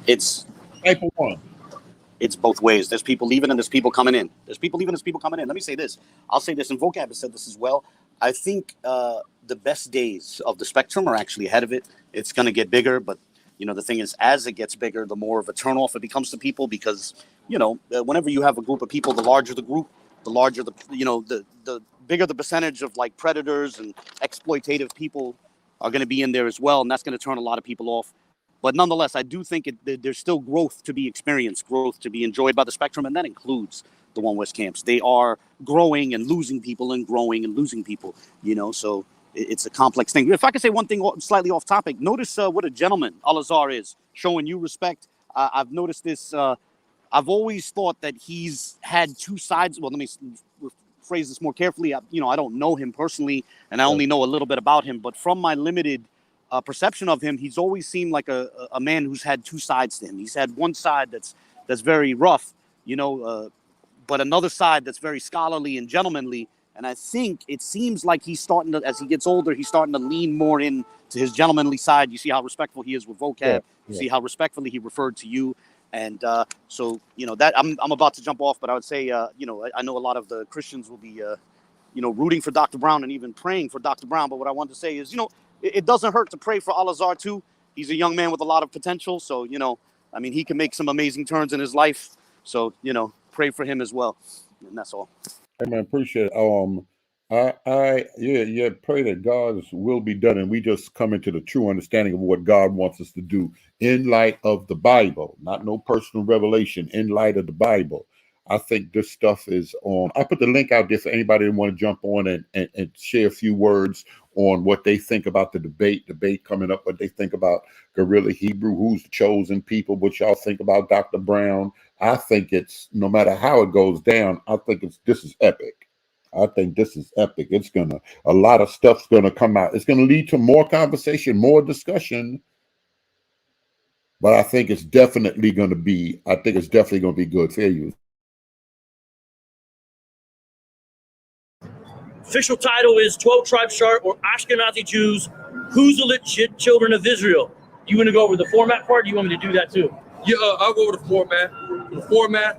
It's type of one. It's both ways. There's people leaving and there's people coming in. There's people leaving, there's people coming in. Let me say this. I'll say this, and Vocab has said this as well. I think the best days of the spectrum are actually ahead of it. It's going to get bigger, but the thing is, as it gets bigger, the more of a turnoff it becomes to people, because whenever you have a group of people, the larger the group, the larger the bigger the percentage of like predators and exploitative people are going to be in there as well, and that's going to turn a lot of people off. But nonetheless, I do think there's still growth to be experienced, growth to be enjoyed by the spectrum, and that includes the One West camps. They are growing and losing people and growing and losing people, so it's a complex thing. If I could say one thing slightly off topic, notice what a gentleman Alazar is, showing you respect. I've noticed this. I've always thought that he's had two sides. Well, let me phrase this more carefully. I don't know him personally, and I only know a little bit about him, but from my limited perception of him, he's always seemed like a man who's had two sides to him. He's had one side that's very rough, but another side that's very scholarly and gentlemanly, And I think it seems like he's starting to, as he gets older, he's starting to lean more in to his gentlemanly side. You see how respectful he is with vocab. You see how respectfully he referred to you. And so, you know, that I'm about to jump off, but I would say, you know, I know a lot of the Christians will be, you know, rooting for Dr. Brown and even praying for Dr. Brown. But what I want to say is, you know, it doesn't hurt to pray for Al-Azhar too. He's a young man with a lot of potential. So, you know, I mean, he can make some amazing turns in his life. So, you know, pray for him as well. And that's all. Hey man, appreciate it. Yeah, pray that God's will be done, and we just come into the true understanding of what God wants us to do in light of the Bible, not no personal revelation, in light of the Bible. I think this stuff is on. I put the link out there for anybody that want to jump on and share a few words on what they think about the debate coming up, what they think about Guerrilla Hebrew, who's the chosen people, what y'all think about Dr. Brown. I think it's, no matter how it goes down, I think this is epic. I think this is epic. It's a lot of stuff's gonna come out. It's gonna lead to more conversation, more discussion. But I think it's definitely gonna be good. Fair use. Official title is 12 Tribes Chart or Ashkenazi Jews, Who's the Legit Children of Israel? You want to go over the format part? Or do you want me to do that too? Yeah, I'll go over the format.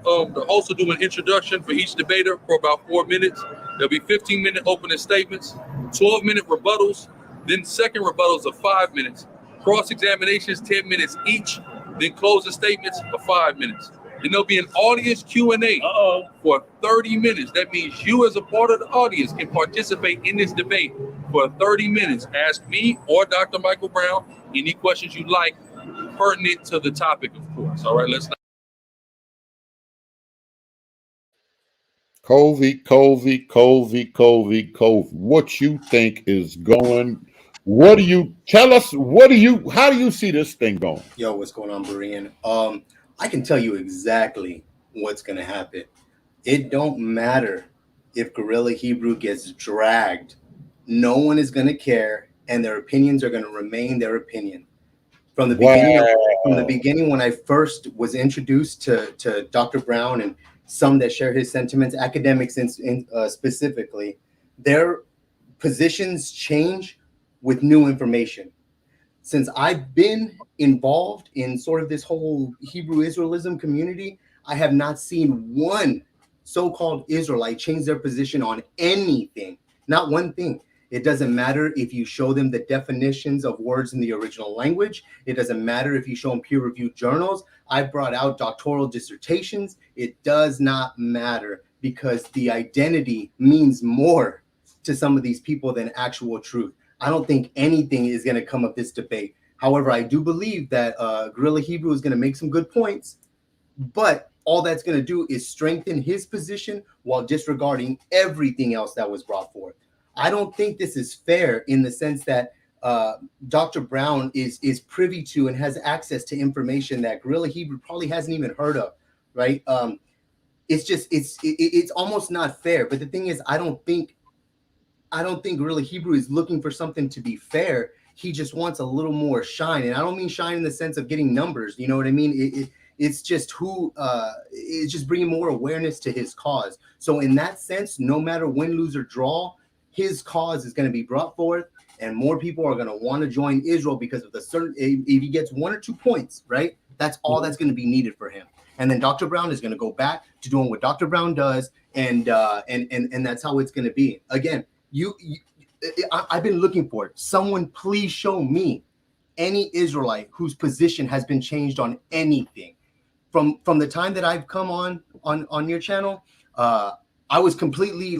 The host will do an introduction for each debater for about 4 minutes. There'll be 15-minute opening statements, 12-minute rebuttals, then second rebuttals of 5 minutes, cross-examinations 10 minutes each, then closing statements of 5 minutes. Then there'll be an audience Q&A for 30 minutes. That means you as a part of the audience can participate in this debate for 30 minutes. Ask me or Dr. Michael Brown any questions you like pertinent to the topic, of course. All right, let's not. Colby, what you think is going? What do you tell us? How do you see this thing going? Yo, what's going on, Berean? I can tell you exactly what's going to happen. It don't matter if Guerrilla Hebrew gets dragged. No one is going to care, and their opinions are going to remain their opinion. From the beginning, when I first was introduced to Dr. Brown and some that share his sentiments, academics specifically, their positions change with new information. Since I've been involved in sort of this whole Hebrew Israelism community, I have not seen one so-called Israelite change their position on anything, not one thing. It doesn't matter if you show them the definitions of words in the original language. It doesn't matter if you show them peer-reviewed journals. I brought out doctoral dissertations. It does not matter, because the identity means more to some of these people than actual truth. I don't think anything is going to come of this debate. However, I do believe that Guerrilla Hebrew is going to make some good points, but all that's going to do is strengthen his position while disregarding everything else that was brought forth. I don't think this is fair in the sense that Dr. Brown is privy to and has access to information that Guerrilla Hebrew probably hasn't even heard of, right? It's almost not fair. But the thing is, I don't think Guerrilla Hebrew is looking for something to be fair. He just wants a little more shine, and I don't mean shine in the sense of getting numbers. You know what I mean? It's just it's just bringing more awareness to his cause. So in that sense, no matter win, lose, or draw, his cause is going to be brought forth, and more people are going to want to join Israel because of the certain. If he gets 1 or 2 points, right, that's all that's going to be needed for him. And then Dr. Brown is going to go back to doing what Dr. Brown does, and that's how it's going to be. Again, I've been looking for it. Someone please show me any Israelite whose position has been changed on anything. From the time that I've come on your channel, I was completely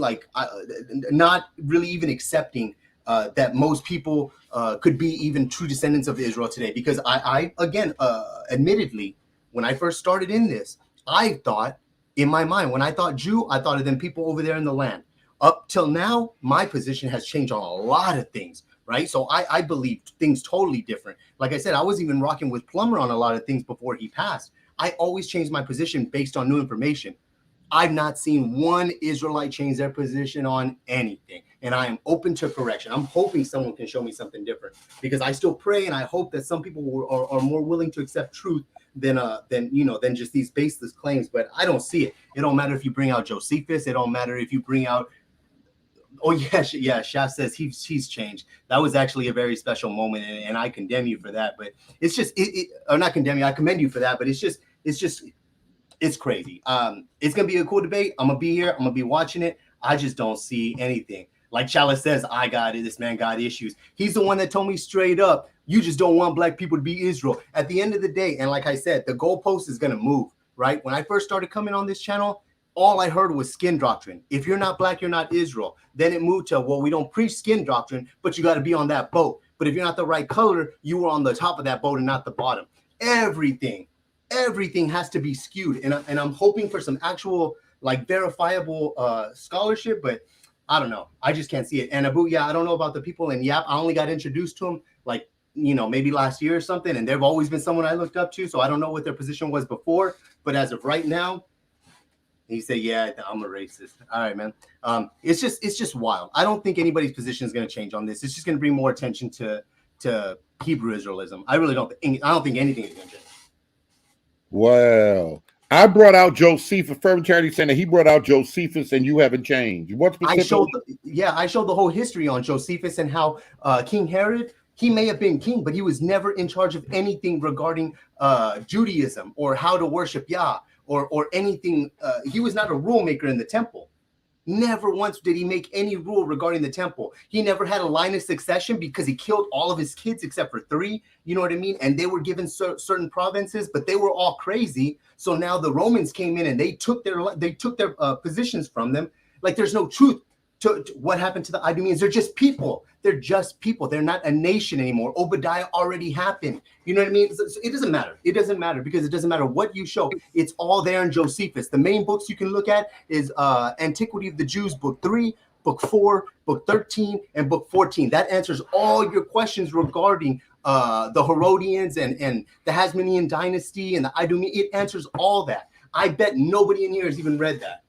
not really even accepting that most people could be even true descendants of Israel today. Because I again, admittedly, when I first started in this, I thought in my mind, when I thought Jew, I thought of them people over there in the land. Up till now, my position has changed on a lot of things, right? So I believed things totally different. Like I said, I was even rocking with Plummer on a lot of things before he passed. I always changed my position based on new information. I've not seen one Israelite change their position on anything, and I am open to correction. I'm hoping someone can show me something different, because I still pray and I hope that some people are more willing to accept truth than just these baseless claims. But I don't see it. It don't matter if you bring out Josephus. It don't matter if you bring out Oh yeah, yeah. Shaf says he's changed. That was actually a very special moment, and I condemn you for that. But it's just or not condemn you. I commend you for that. But it's crazy. It's gonna be a cool debate. I'm gonna be here. I'm gonna be watching it. I just don't see anything. Like Chalice says, I got it. This man got issues. He's the one that told me straight up, you just don't want black people to be Israel. At the end of the day, and like I said, the goalpost is gonna move. Right? When I first started coming on this channel, all I heard was skin doctrine. If you're not black, you're not Israel. Then it moved to, well, we don't preach skin doctrine, but you got to be on that boat. But if you're not the right color, you were on the top of that boat and not the bottom. Everything has to be skewed. And I'm hoping for some actual, like, verifiable scholarship, but I don't know. I just can't see it. And Abu, yeah, I don't know about the people in Yap. I only got introduced to them, like, maybe last year or something. And they've always been someone I looked up to. So I don't know what their position was before. But as of right now, he said, yeah, I'm a racist. All right, man. It's just wild. I don't think anybody's position is going to change on this. It's just going to bring more attention to Hebrew Israelism. I really don't think anything is going to change. Wow. I brought out Josephus. Fervent Charity saying that he brought out Josephus and you haven't changed. What I showed the whole history on Josephus and how King Herod, he may have been king, but he was never in charge of anything regarding Judaism or how to worship Yah. Or anything. He was not a rule maker in the temple. Never once did he make any rule regarding the temple. He never had a line of succession because he killed all of his kids except for 3. You know what I mean? And they were given certain provinces, but they were all crazy. So now the Romans came in and they took their positions from them. Like there's no truth to what happened to the Idumeans. They're just people. They're just people. They're not a nation anymore. Obadiah already happened. You know what I mean? So it doesn't matter. It doesn't matter because it doesn't matter what you show. It's all there in Josephus. The main books you can look at is Antiquity of the Jews, book 3, book 4, book 13, and book 14. That answers all your questions regarding the Herodians and the Hasmonean dynasty and the Idumean. It answers all that. I bet nobody in here has even read that.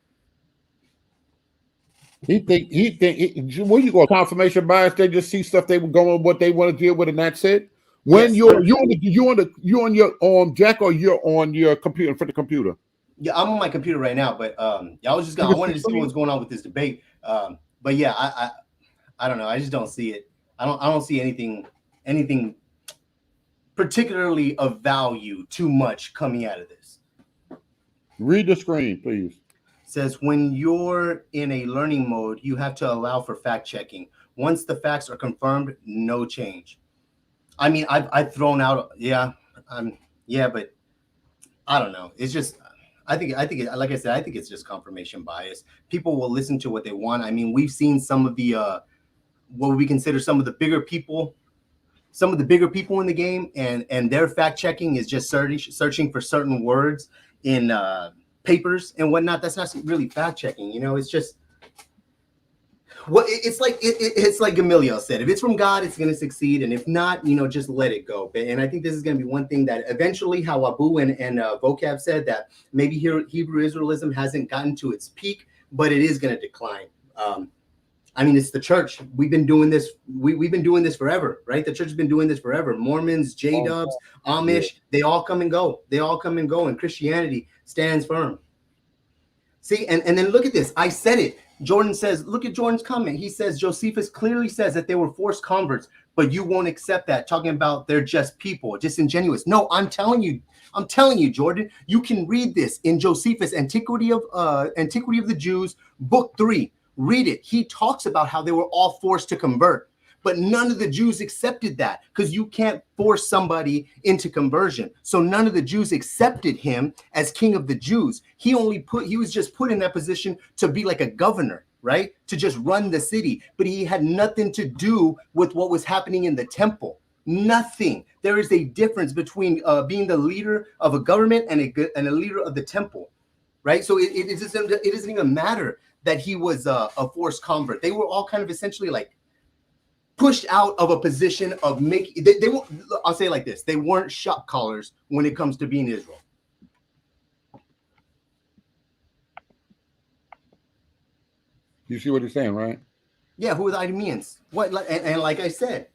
He think when you go confirmation bias, they just see stuff they were going what they want to deal with, and that's it. When Yes. you on your Jack, or you're on your computer in front of the computer? Yeah, I'm on my computer right now, but I wanted to see what was going on with this debate. But yeah, I don't know. I just don't see it. I don't see anything particularly of value too much coming out of this. Read the screen, please. Says when you're in a learning mode, you have to allow for fact checking. Once the facts are confirmed, no change. I mean, I've thrown out, but I don't know. It's just, I think, like I said, I think it's just confirmation bias. People will listen to what they want. I mean, we've seen some of the, what we consider some of the bigger people in the game, and their fact checking is just searching for certain words in papers and whatnot. That's not really fact checking, it's just it's like Gamaliel said, if it's from God, it's going to succeed, and if not, just let it go. And I think this is going to be one thing that eventually, how Abu and Vocab said, that maybe Hebrew Israelism hasn't gotten to its peak, but it is going to decline. I mean, it's the church. We've been doing this. We've been doing this forever, right? The church has been doing this forever. Mormons, J-Dubs, Amish, they all come and go. And Christianity stands firm. See, and then look at this. I said it. Jordan says, look at Jordan's comment. He says, Josephus clearly says that they were forced converts, but you won't accept that, talking about they're just people, disingenuous. No, I'm telling you, Jordan, you can read this in Josephus, Antiquity of the Jews, book 3. Read it. He talks about how they were all forced to convert, but none of the Jews accepted that, because you can't force somebody into conversion. So none of the Jews accepted him as king of the Jews. He was just put in that position to be like a governor, right? To just run the city, but he had nothing to do with what was happening in the temple. Nothing. There is a difference between being the leader of a government and a leader of the temple, right? So it doesn't even matter that he was a forced convert. They were all kind of essentially like pushed out of a position of making. They were, I'll say it like this: they weren't shot callers when it comes to being Israel. You see what he's saying, right? Yeah, who are the Idumeans? What? And like I said,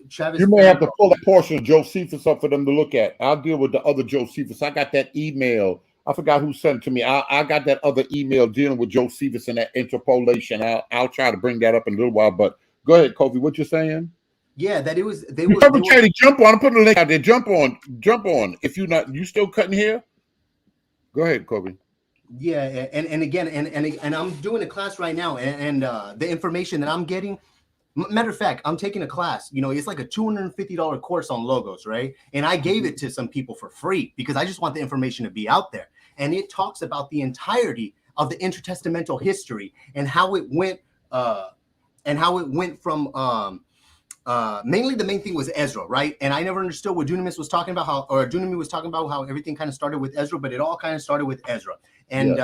Travis. You may have to pull a portion of Josephus up for them to look at. I'll deal with the other Josephus. I got that email. I forgot who sent it to me. I got that other email dealing with Josephus and that interpolation. I'll try to bring that up in a little while. But go ahead, Kofi. What you're saying? Yeah, that it was they You were. ever try to jump on? I'm putting a link out there. Jump on. If you still cutting here. Go ahead, Kobe. Yeah, and again, and I'm doing a class right now, and the information that I'm getting. Matter of fact, I'm taking a class. You know, it's like a $250 course on logos, right? And I gave it to some people for free because I just want the information to be out there. And it talks about the entirety of the intertestamental history and how it went, from mainly the main thing was Ezra, right? And I never understood what Dunamis was talking about, Dunami was talking about how everything kind of started with Ezra, but it all kind of started with Ezra, and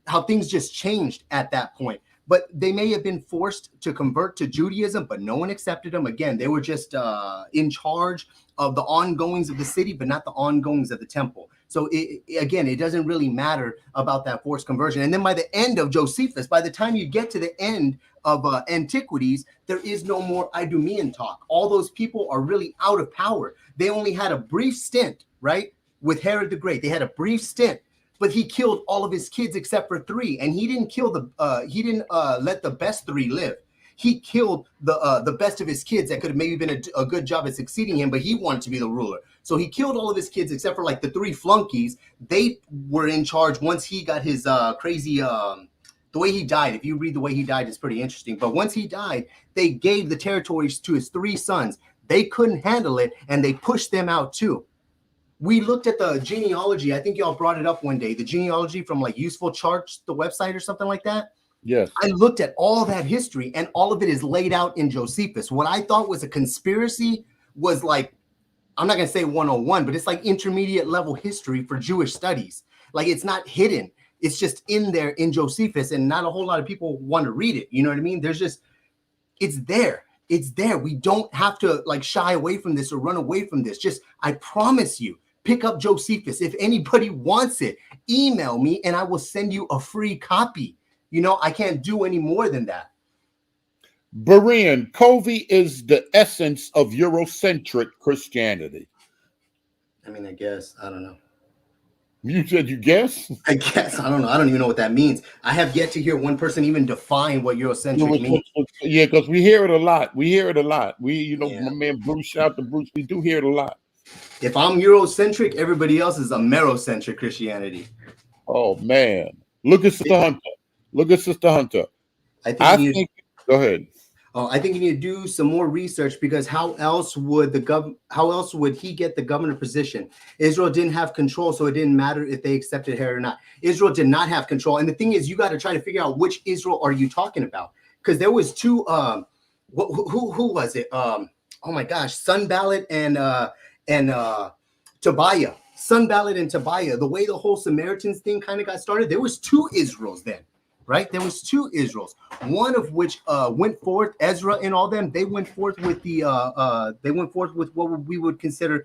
how things just changed at that point. But they may have been forced to convert to Judaism, but no one accepted them. Again, they were just in charge of the ongoings of the city, but not the ongoings of the temple. So it doesn't really matter about that forced conversion. And then by the end of Josephus, by the time you get to the end of Antiquities, there is no more Idumean talk. All those people are really out of power. They only had a brief stint, right? With Herod the Great, they had a brief stint. But he killed all of his kids except for 3, and he didn't kill let the best 3 live. He killed the best of his kids that could have maybe been a good job at succeeding him, but he wanted to be the ruler. So he killed all of his kids except for like the 3 flunkies. They were in charge once he got his crazy the way he died. If you read the way he died, it's pretty interesting. But once he died, they gave the territories to his 3 sons. They couldn't handle it, and they pushed them out too. We looked at the genealogy. I think y'all brought it up one day. The genealogy from like Useful Charts, the website or something like that. Yes. I looked at all that history, and all of it is laid out in Josephus. What I thought was a conspiracy was like, I'm not going to say 101, but it's like intermediate level history for Jewish studies. Like it's not hidden. It's just in there in Josephus, and not a whole lot of people want to read it. You know what I mean? It's there. It's there. We don't have to like shy away from this or run away from this. Just, I promise you, pick up Josephus. If anybody wants it, email me and I will send you a free copy. You know, I can't do any more than that. Berean, Covey is the essence of Eurocentric Christianity. I mean, I guess. I don't know. You said you guess? I guess. I don't know. I don't even know what that means. I have yet to hear one person even define what Eurocentric means. Yeah, because we hear it a lot. My man Bruce, shout out to Bruce. We do hear it a lot. If I'm Eurocentric, everybody else is Amerocentric Christianity. Oh, man. Look at Sister Hunter. I think go ahead. I think you need to do some more research, because how else would he get the governor position? Israel didn't have control, so it didn't matter if they accepted Herod or not. Israel did not have control. And the thing is, you got to try to figure out which Israel are you talking about? Because there was 2 who was it? Oh my gosh, Sanballat and Tobiah. Sanballat and Tobiah. The way the whole Samaritans thing kind of got started, there was 2 Israels then. Right, there was 2 Israels, one of which went forth. Ezra and all them, they went forth with what we would consider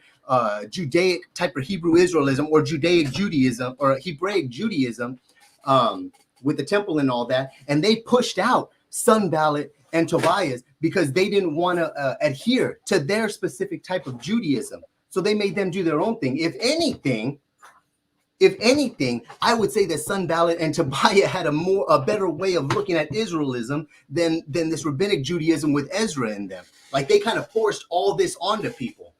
Judaic type of Hebrew Israelism, or Judaic Judaism, or Hebraic Judaism, with the temple and all that. And they pushed out Sanballat and Tobias because they didn't want to adhere to their specific type of Judaism. So they made them do their own thing. If anything, I would say that Sanballat and Tobiah had a better way of looking at Israelism than this rabbinic Judaism with Ezra in them. Like they kind of forced all this onto people.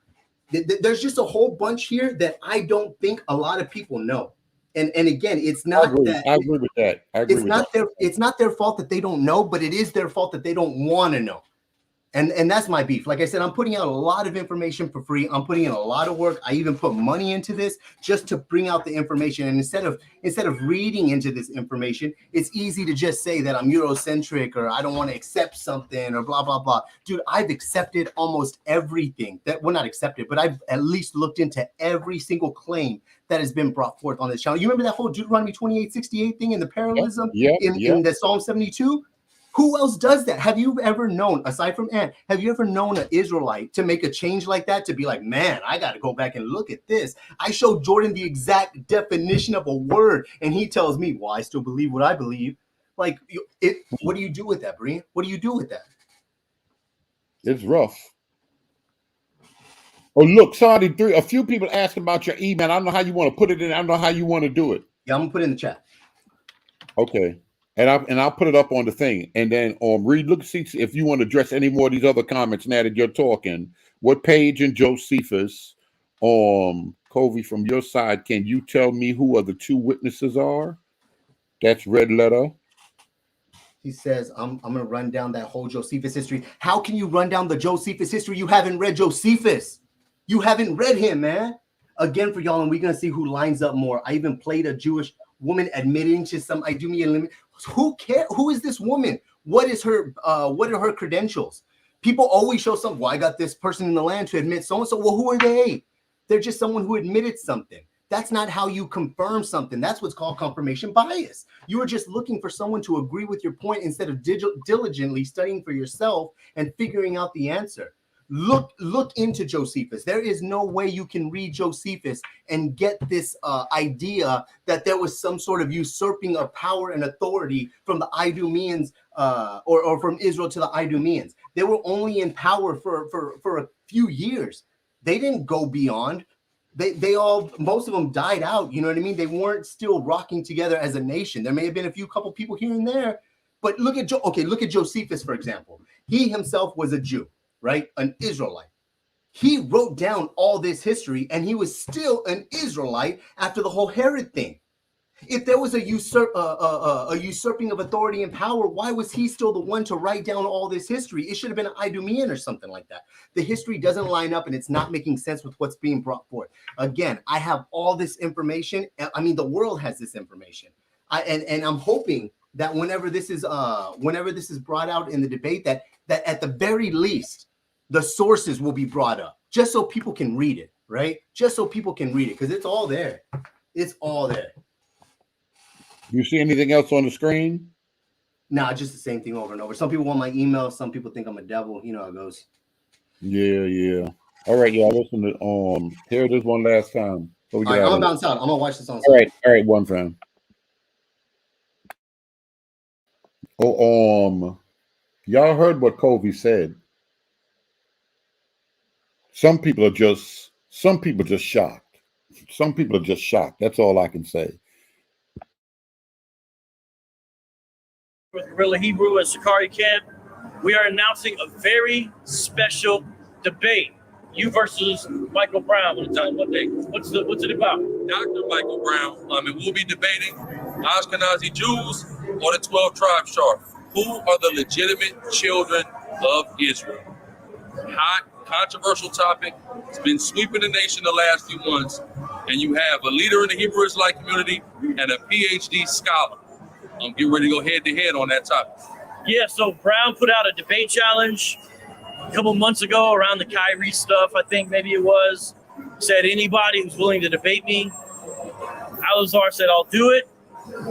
There's just a whole bunch here that I don't think a lot of people know. And again, it's not that I agree with that. It's not their fault that they don't know, but it is their fault that they don't want to know. And that's my beef. Like I said, I'm putting out a lot of information for free. I'm putting in a lot of work. I even put money into this just to bring out the information. And instead of reading into this information, it's easy to just say that I'm Eurocentric, or I don't want to accept something, or blah, blah, blah. Dude, I've accepted almost everything not accepted, but I've at least looked into every single claim that has been brought forth on this channel. You remember that whole Deuteronomy 28:68 thing in the parallelism in the Psalm 72? Who else does that? Have you ever known, aside from Ant, have you ever known an Israelite to make a change like that, to be like, man, I got to go back and look at this? I showed Jordan the exact definition of a word, and he tells me, well, I still believe what I believe. Like, what do you do with that, Brian? What do you do with that? It's rough. Oh, look, sorry, a few people asking about your email. I don't know how you want to put it in. I don't know how you want to do it. Yeah, I'm gonna put it in the chat. Okay. And I'll put it up on the thing. And then Reed, look, see if you want to address any more of these other comments now that you're talking. What page and Josephus, Covey, from your side, can you tell me who are the two witnesses are? That's red letter. He says, I'm gonna run down that whole Josephus history. How can you run down the Josephus history? You haven't read Josephus. You haven't read him, man. Again, for y'all, and we're gonna see who lines up more. I even played a Jewish woman admitting to some Idumean limit. Who cares? Who is this woman? What is her? What are her credentials? People always show something. Well, I got this person in the land to admit so and so. Well, who are they? They're just someone who admitted something. That's not how you confirm something. That's what's called confirmation bias. You are just looking for someone to agree with your point instead of diligently studying for yourself and figuring out the answer. Look into Josephus. There is no way you can read Josephus and get this idea that there was some sort of usurping of power and authority from the Idumeans or from Israel to the Idumeans. They were only in power for a few years. They didn't go beyond. They all, most of them died out. You know what I mean? They weren't still rocking together as a nation. There may have been a couple people here and there, but look at Josephus, for example. He himself was a Jew, right? An Israelite. He wrote down all this history, and he was still an Israelite after the whole Herod thing. If there was a usurping of authority and power, why was he still the one to write down all this history? It should have been an Idumean or something like that. The history doesn't line up, and it's not making sense with what's being brought forth. Again, I have all this information. I mean, the world has this information. And I'm hoping that whenever this is brought out in the debate, that at the very least, the sources will be brought up, just so people can read it, right? Just so people can read it, because it's all there. It's all there. You see anything else on the screen? Nah, just the same thing over and over. Some people want my email. Some people think I'm a devil. You know how it goes. Yeah. All right, y'all. Listen to here it is one last time. All right, I'm gonna bounce out. I'm gonna watch this on. All right, one fam. Y'all heard what Covey said. Some people are just shocked. Some people are just shocked. That's all I can say. With Guerrilla Hebrew and Sakari Camp, we are announcing a very special debate. You versus Michael Brown. What's it about? Dr. Michael Brown. And we'll be debating Ashkenazi Jews or the 12 tribes chart. Who are the legitimate children of Israel? Hot, controversial topic. It's been sweeping the nation the last few months. And you have a leader in the Hebrew Israelite community and a PhD scholar. Get ready to go head to head on that topic. Yeah, so Brown put out a debate challenge a couple months ago around the Kyrie stuff, I think maybe it was. Said anybody who's willing to debate me. Alazar said, I'll do it.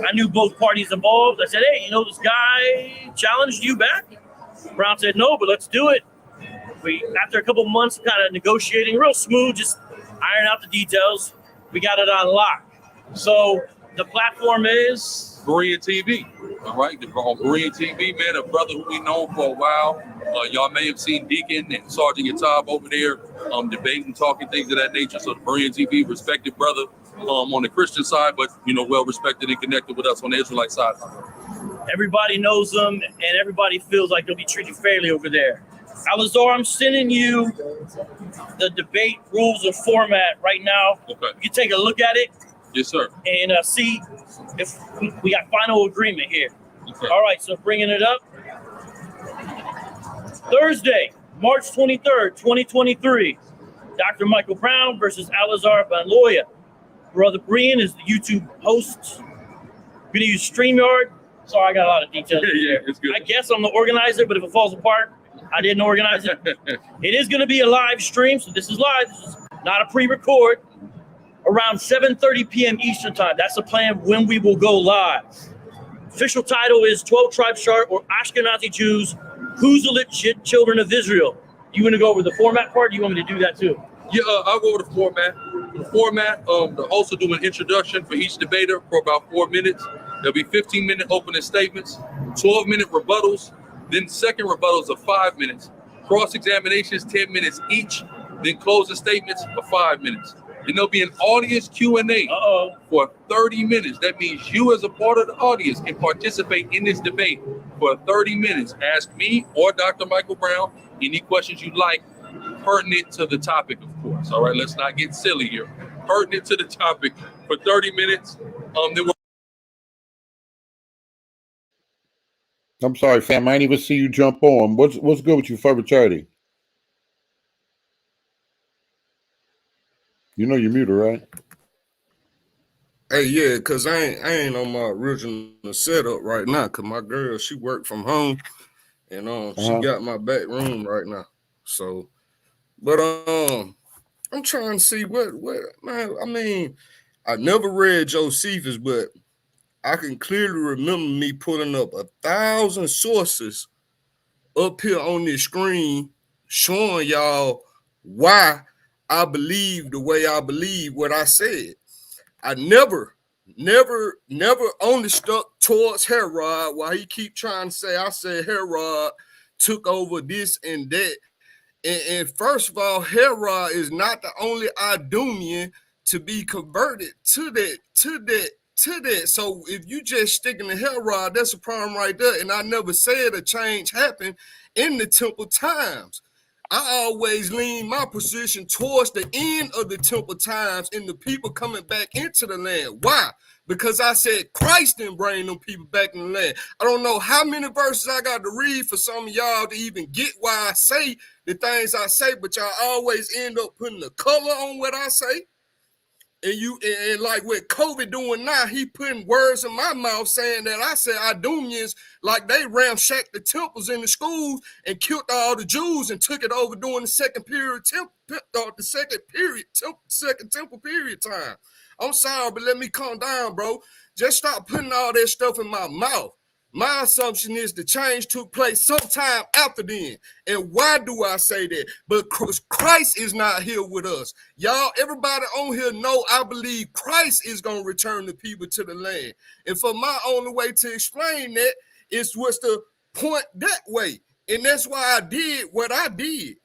I knew both parties involved. I said, hey, this guy challenged you back? Brown said, no, but let's do it. After a couple months of kind of negotiating, real smooth, just iron out the details, we got it on lock. So the platform is Berean TV, all right? On Berean TV, man, a brother who we know for a while. Y'all may have seen Deacon and Sergeant Yatab over there debating, talking, things of that nature. So the Berean TV, respected brother on the Christian side, but, well respected and connected with us on the Israelite side. Everybody knows them, and everybody feels like they'll be treated fairly over there. Alazar, I'm sending you the debate rules and format right now. Okay. You can take a look at it. Yes, sir. And see if we got final agreement here. Okay. All right, so bringing it up. Thursday, March 23rd, 2023. Dr. Michael Brown versus Alazar Banloya. Brother Brian is the YouTube host. We're going to use StreamYard. Sorry, I got a lot of details. Yeah, it's good. I guess I'm the organizer, but if it falls apart, I didn't organize it. It is going to be a live stream, so this is live. This is not a pre-record. Around 7:30 p.m. Eastern time. That's the plan when we will go live. Official title is 12 Tribes Chart or Ashkenazi Jews. Who's the legit children of Israel? You want to go over the format part? Or do you want me to do that too? Yeah, I'll go over the format. The host will do an introduction for each debater for about 4 minutes. There'll be 15-minute opening statements, 12-minute rebuttals, then second rebuttals of 5 minutes. Cross-examinations, 10 minutes each, then closing statements for 5 minutes. Then there'll be an audience Q&A for 30 minutes. That means you as a part of the audience can participate in this debate for 30 minutes. Ask me or Dr. Michael Brown any questions you like, pertinent to the topic, of course. All right, let's not get silly here. Pertinent to the topic for 30 minutes. I'm sorry, fam. I didn't even see you jump on. What's good with you, Fervor Charity? You know you're muted, right? Hey, yeah, because I ain't on my original setup right now, because my girl, she worked from home, and she got my back room right now. So, but I'm trying to see what man, I mean, I never read Josephus, but I can clearly remember me putting up 1,000 sources up here on this screen showing y'all why I believe the way I believe what I said. I never only stuck towards Herod while he keep trying to say I said Herod took over this and that. And first of all, Herod is not the only Idumean to be converted to that. So if you just sticking to Herod, that's a problem right there. And I never said a change happened in the temple times. I always lean my position towards the end of the temple times and the people coming back into the land. Why? Because I said Christ didn't bring them people back in the land. I don't know how many verses I got to read for some of y'all to even get why I say the things I say, but y'all always end up putting the color on what I say. And like what COVID doing now, he putting words in my mouth saying that I said Idumeans, like they ramshacked the temples in the schools and killed all the Jews and took it over during the second temple period time. I'm sorry, but let me calm down, bro. Just stop putting all that stuff in my mouth. My assumption is the change took place sometime after then. And why do I say that? Because Christ is not here with us. Y'all, everybody on here know I believe Christ is going to return the people to the land. And for my only way to explain that is what's the point that way. And that's why I did what I did.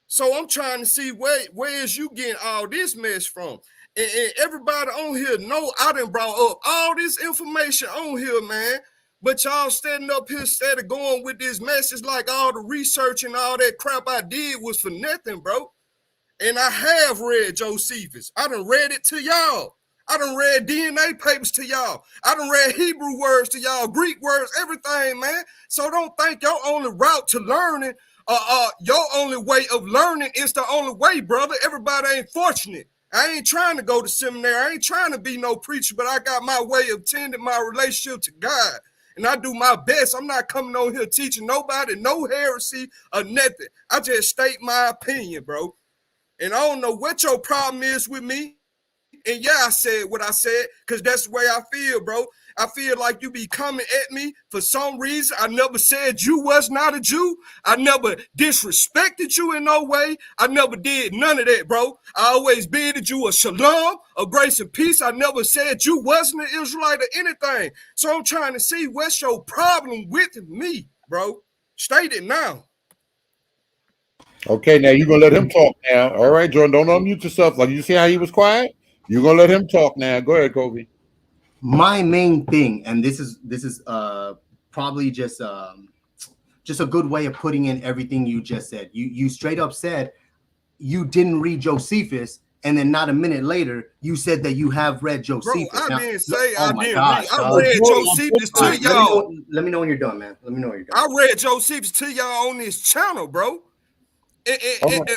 So I'm trying to see where is you getting all this mess from? And everybody on here know I done brought up all this information on here, man. But y'all standing up here instead of going with this message like all the research and all that crap I did was for nothing, bro. And I have read Josephus. I done read it to y'all. I done read DNA papers to y'all. I done read Hebrew words to y'all, Greek words, everything, man. So don't think your only route to learning, your only way of learning is the only way, brother. Everybody ain't fortunate. I ain't trying to go to seminary. I ain't trying to be no preacher, but I got my way of tending my relationship to God. And I do my best. I'm not coming on here teaching nobody, no heresy or nothing. I just state my opinion, bro. And I don't know what your problem is with me. And yeah, I said what I said because that's the way I feel, bro. I feel like you be coming at me for some reason. I never said you was not a Jew. I never disrespected you in no way. I never did none of that, bro. I always bidded you a shalom, a grace and peace. I never said you wasn't an Israelite or anything. So I'm trying to see what's your problem with me, bro. State it now. Okay, now you're gonna let him talk now. All right, Jordan, don't unmute yourself. Like you see how he was quiet? You're gonna let him talk now. Go ahead, Kobe. My main thing, and this is probably just a good way of putting in everything you just said. You straight up said you didn't read Josephus, and then not a minute later you said that you have read Josephus. Bro, now, didn't say I didn't gosh, read. I read Josephus to y'all. Let me know when you're done, man. Let me know when you're done. I read Josephus to y'all on this channel, bro. And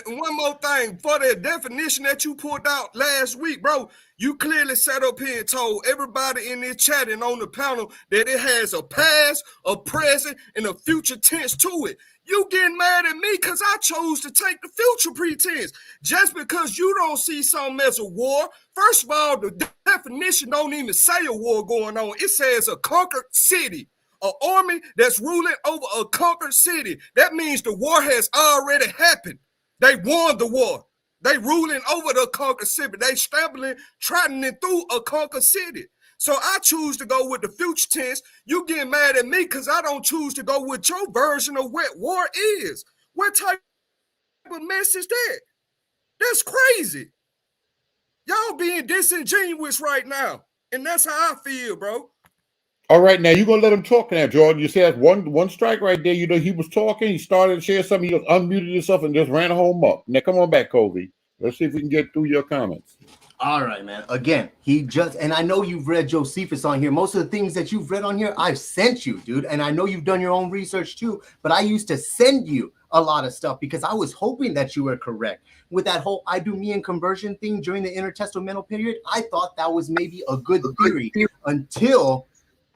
one more thing, for the definition that you pulled out last week, bro, you clearly sat up here and told everybody in this chat and on the panel that it has a past, a present, and a future tense to it. You getting mad at me because I chose to take the future pretense. Just because you don't see something as a war, first of all, the definition don't even say a war going on. It says a conquered city. An army that's ruling over a conquered city. That means the war has already happened. They won the war. They ruling over the conquered city. They trotting through a conquered city. So I choose to go with the future tense. You getting mad at me because I don't choose to go with your version of what war is. What type of mess is that? That's crazy. Y'all being disingenuous right now. And that's how I feel, bro. All right, now you're gonna let him talk now, Jordan. You said one strike right there. You know, he was talking, he started to share something, he just unmuted himself and just ran home up. Now come on back, Kobe. Let's see if we can get through your comments. All right, man. Again, and I know you've read Josephus on here. Most of the things that you've read on here, I've sent you, dude. And I know you've done your own research too, but I used to send you a lot of stuff because I was hoping that you were correct. With that whole Idumean conversion thing during the intertestamental period, I thought that was maybe a good theory until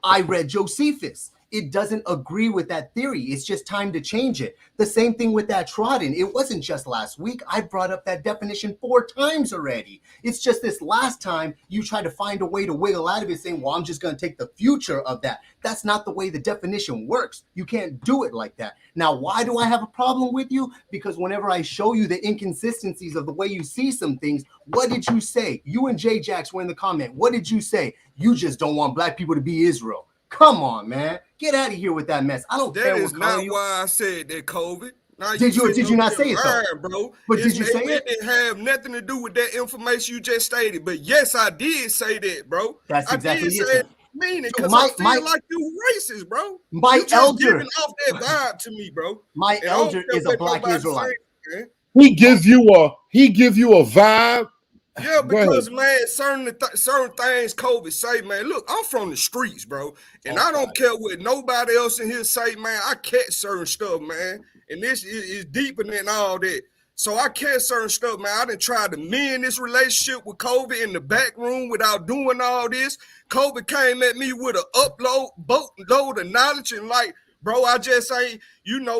I read Josephus. It doesn't agree with that theory. It's just time to change it. The same thing with that Trodden. It wasn't just last week. I brought up that definition 4 times already. It's just this last time you try to find a way to wiggle out of it saying, well, I'm just going to take the future of that. That's not the way the definition works. You can't do it like that. Now, why do I have a problem with you? Because whenever I show you the inconsistencies of the way you see some things, what did you say? You and J Jax were in the comment. What did you say? You just don't want black people to be Israel. Come on, man. Get out of here with that mess. I don't care That what is not you. why I said that, COVID. Now Did you not say it, though? bro? But did you say it? It didn't have nothing to do with that information you just stated. But yes, I did say that, bro. That's exactly I did it. say mean it because I feel like you racist, bro. My you just elder giving off that vibe to me, bro. My elder is a black Israelite. Saying, He gives you a vibe. Yeah, because man, certain things COVID say, man. Look, I'm from the streets, bro, and I don't care what nobody else in here say, man. I catch certain stuff, man, and this is deeper than all that. So I catch certain stuff, man. I done tried to mend this relationship with COVID in the back room without doing all this. COVID came at me with a boatload of knowledge and like, bro, I just ain't,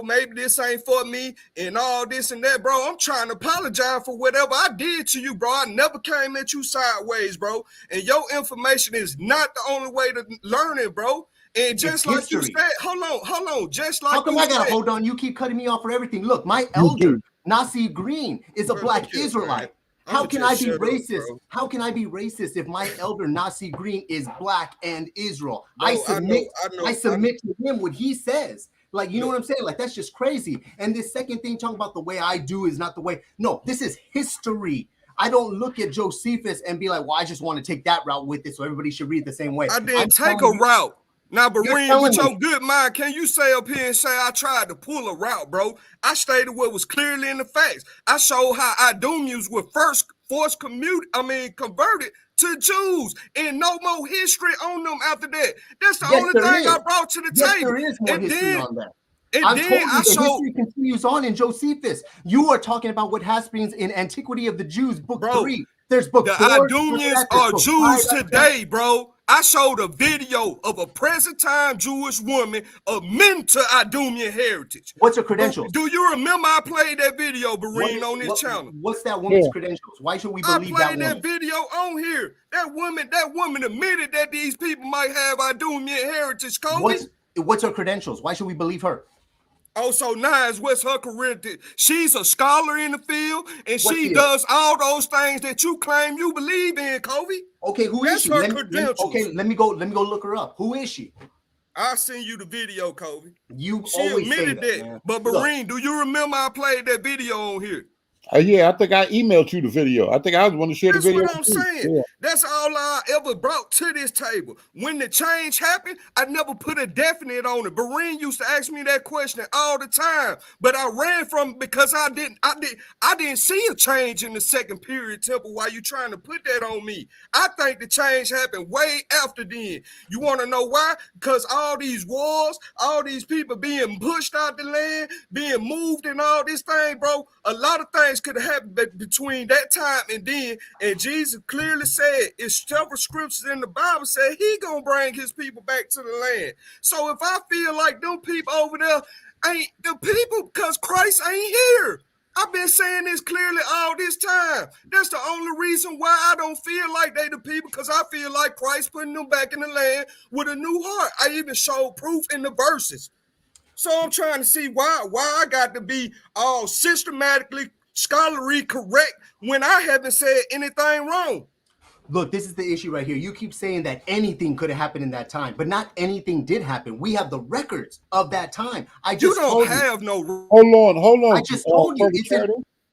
maybe this ain't for me and all this and that, bro. I'm trying to apologize for whatever I did to you, bro. I never came at you sideways, bro. And your information is not the only way to learn it, bro. And just like you said, hold on. Just like how come I gotta hold on? You keep cutting me off for everything. Look, my elder, Nasi Green, is a black Israelite. How can I be racist? How can I be racist if my elder Nasi Green is black and Israel? Bro, I submit to him what he says. Like, you know what I'm saying? Like, that's just crazy. And this second thing, talking about the way I do is not the way. No, this is history. I don't look at Josephus and be like, well, I just want to take that route with it, so everybody should read the same way. I didn't take a route. Now, Berean, with your good mind, can you say up here and say I tried to pull a route, bro? I stated what was clearly in the facts. I showed how Idumeans were first converted to Jews, and no more history on them after that. That's the only thing I brought to the table. There is more history on that. The history continues on in Josephus. You are talking about what happens in Antiquity of the Jews, book 3. There's book 4. The Idumeans are Jews today, bro. I showed a video of a present-time Jewish woman of mental Idumean heritage. What's her credentials? Do you remember I played that video, Berean, on this channel? What's that woman's credentials? Why should we believe that woman? I played that video on here. That woman admitted that these people might have Idumean heritage. What's her credentials? Why should we believe her? Oh, so Nines, what's her career? She's a scholar in the field, and she does all those things that you claim you believe in, Kobe. Okay, who is she? That's her credentials. Let me go look her up. Who is she? I'll send you the video, Kobe. She always admitted that. But Berean, do you remember I played that video on here? Yeah, I think I emailed you the video. I think I was want to share the video. That's what I'm saying. Yeah. That's all I ever brought to this table. When the change happened, I never put a definite on it. Berean used to ask me that question all the time, but I ran from it because I didn't see a change in the second period temple. Why you trying to put that on me? I think the change happened way after then. You want to know why? Because all these wars, all these people being pushed out the land, being moved and all this thing, bro. A lot of things could have happened between that time and then, and Jesus clearly said, it's several scriptures in the Bible said he gonna bring his people back to the land. So if I feel like them people over there ain't the people because Christ ain't here, I've been saying this clearly all this time. That's the only reason why I don't feel like they the people, because I feel like Christ putting them back in the land with a new heart. I even showed proof in the verses. So I'm trying to see why I got to be all systematically scholarly correct when I haven't said anything wrong. Look, this is the issue right here. You keep saying that anything could have happened in that time, but not anything did happen. We have the records of that time. You don't have no. Hold on. I just told you.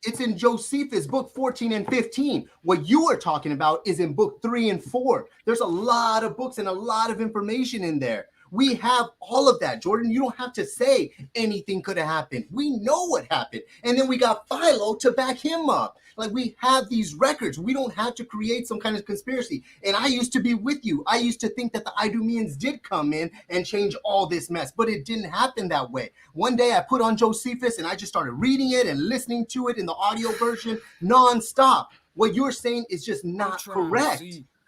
It's in Josephus, book 14 and 15. What you are talking about is in book 3 and 4. There's a lot of books and a lot of information in there. We have all of that, Jordan. You don't have to say anything could have happened. We know what happened. And then we got Philo to back him up. Like, we have these records. We don't have to create some kind of conspiracy. And I used to be with you. I used to think that the Idumeans did come in and change all this mess, but it didn't happen that way. One day I put on Josephus and I just started reading it and listening to it in the audio version nonstop. What you're saying is just not correct.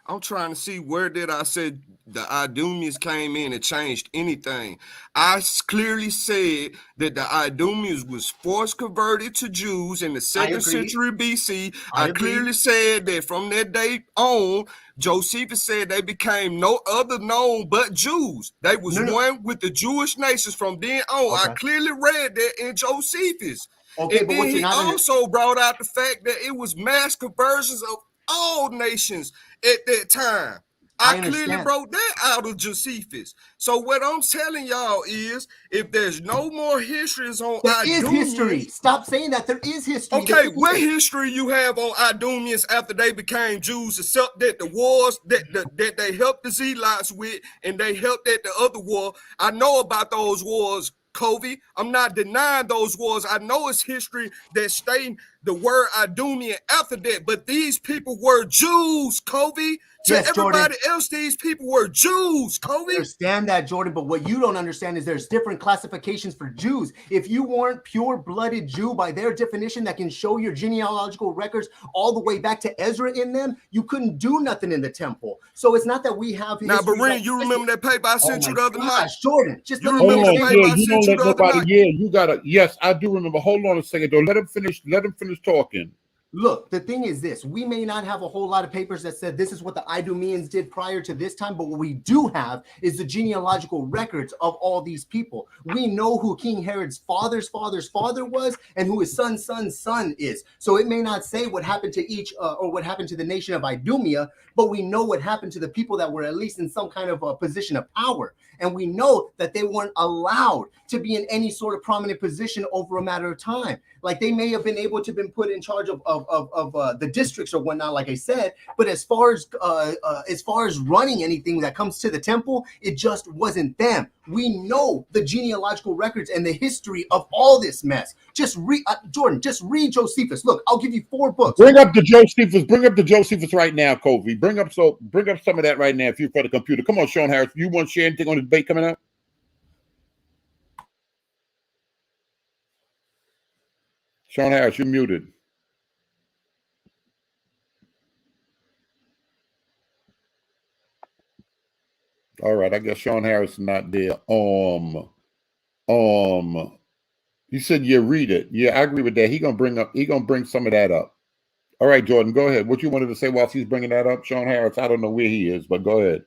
I'm trying to see where did I say the Idumeans came in and changed anything. I clearly said that the Idumeans was forced converted to Jews in the 2nd century BC. I clearly said that from that day on, Josephus said they became no other known but Jews. They was one with the Jewish nations from then on. I clearly read that in Josephus. Okay, and but then he also brought out the fact that it was mass conversions of all nations at that time. I clearly wrote that out of Josephus. So what I'm telling y'all is, if there's no more histories on Idumeans, there is history. Stop saying that. There is history. Okay, what history you have on Idumeans after they became Jews, except that the wars that they helped the Zealots with, and they helped at the other war. I know about those wars, Covey. I'm not denying those wars. I know it's history that stating the word Idumean after that, but these people were Jews, Covey. To everybody else, these people were Jews, Covey. I understand that, Jordan, but what you don't understand is there's different classifications for Jews. If you weren't pure-blooded Jew by their definition that can show your genealogical records all the way back to Ezra in them, you couldn't do nothing in the temple. So it's not that we have... Now, Berin, you remember that paper I sent you the other night? Jordan, just hold on. Yeah, you don't let nobody... Yeah, you gotta... Yes, I do remember. Hold on a second, though. Let him finish talking. Look, the thing is this. We may not have a whole lot of papers that said this is what the Idumeans did prior to this time, but what we do have is the genealogical records of all these people. We know who King Herod's father's father was and who his son's son is. So it may not say what happened to each or what happened to the nation of Idumea, but we know what happened to the people that were at least in some kind of a position of power. And we know that they weren't allowed to be in any sort of prominent position over a matter of time. Like, they may have been able to have been put in charge of the districts or whatnot, like I said. But as far as running anything that comes to the temple, it just wasn't them. We know the genealogical records and the history of all this mess. Just read, Jordan. Just read Josephus. Look, I'll give you 4 books. Bring up the Josephus. Bring up the Josephus right now, Covey. Bring up some of that right now. If you're for the computer, come on, Sean Harris. You want to share anything on the debate coming up? Sean Harris, you're muted. All right, I guess Sean Harris is not there. You said read it. Yeah, I agree with that. He gonna bring some of that up. All right, Jordan, go ahead. What you wanted to say while he's bringing that up, Sean Harris? I don't know where he is, but go ahead.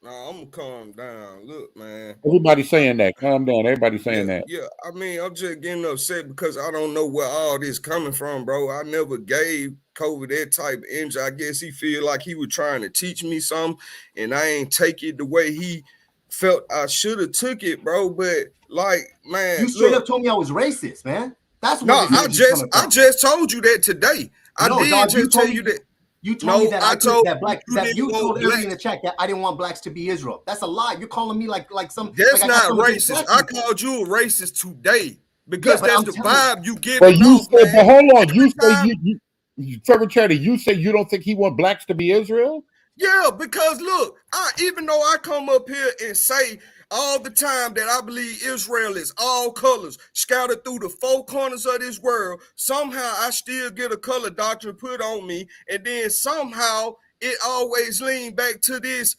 No, I'm gonna calm down. Look, man. Everybody's saying that. Calm down. Everybody's saying that. Yeah, I mean, I'm just getting upset because I don't know where all this coming from, bro. I never gave COVID that type of injury. I guess he feel like he was trying to teach me something, and I ain't take it the way he felt I should have took it, bro. But like, man, you straight up told me I was racist, man. That's what I just told you that today. Tell you that. You told me that you told everybody in the chat that I didn't want blacks to be Israel. That's a lie. You're calling me like some. That's not racist. I called you a racist today because that's the vibe you give. But you said, but hold on. You say Trevor Chatty, you say you don't think he want blacks to be Israel? Yeah, because look, even though I come up here and say all the time that I believe Israel is all colors scattered through the 4 corners of this world, somehow I still get a color doctrine put on me, and then somehow it always lean back to this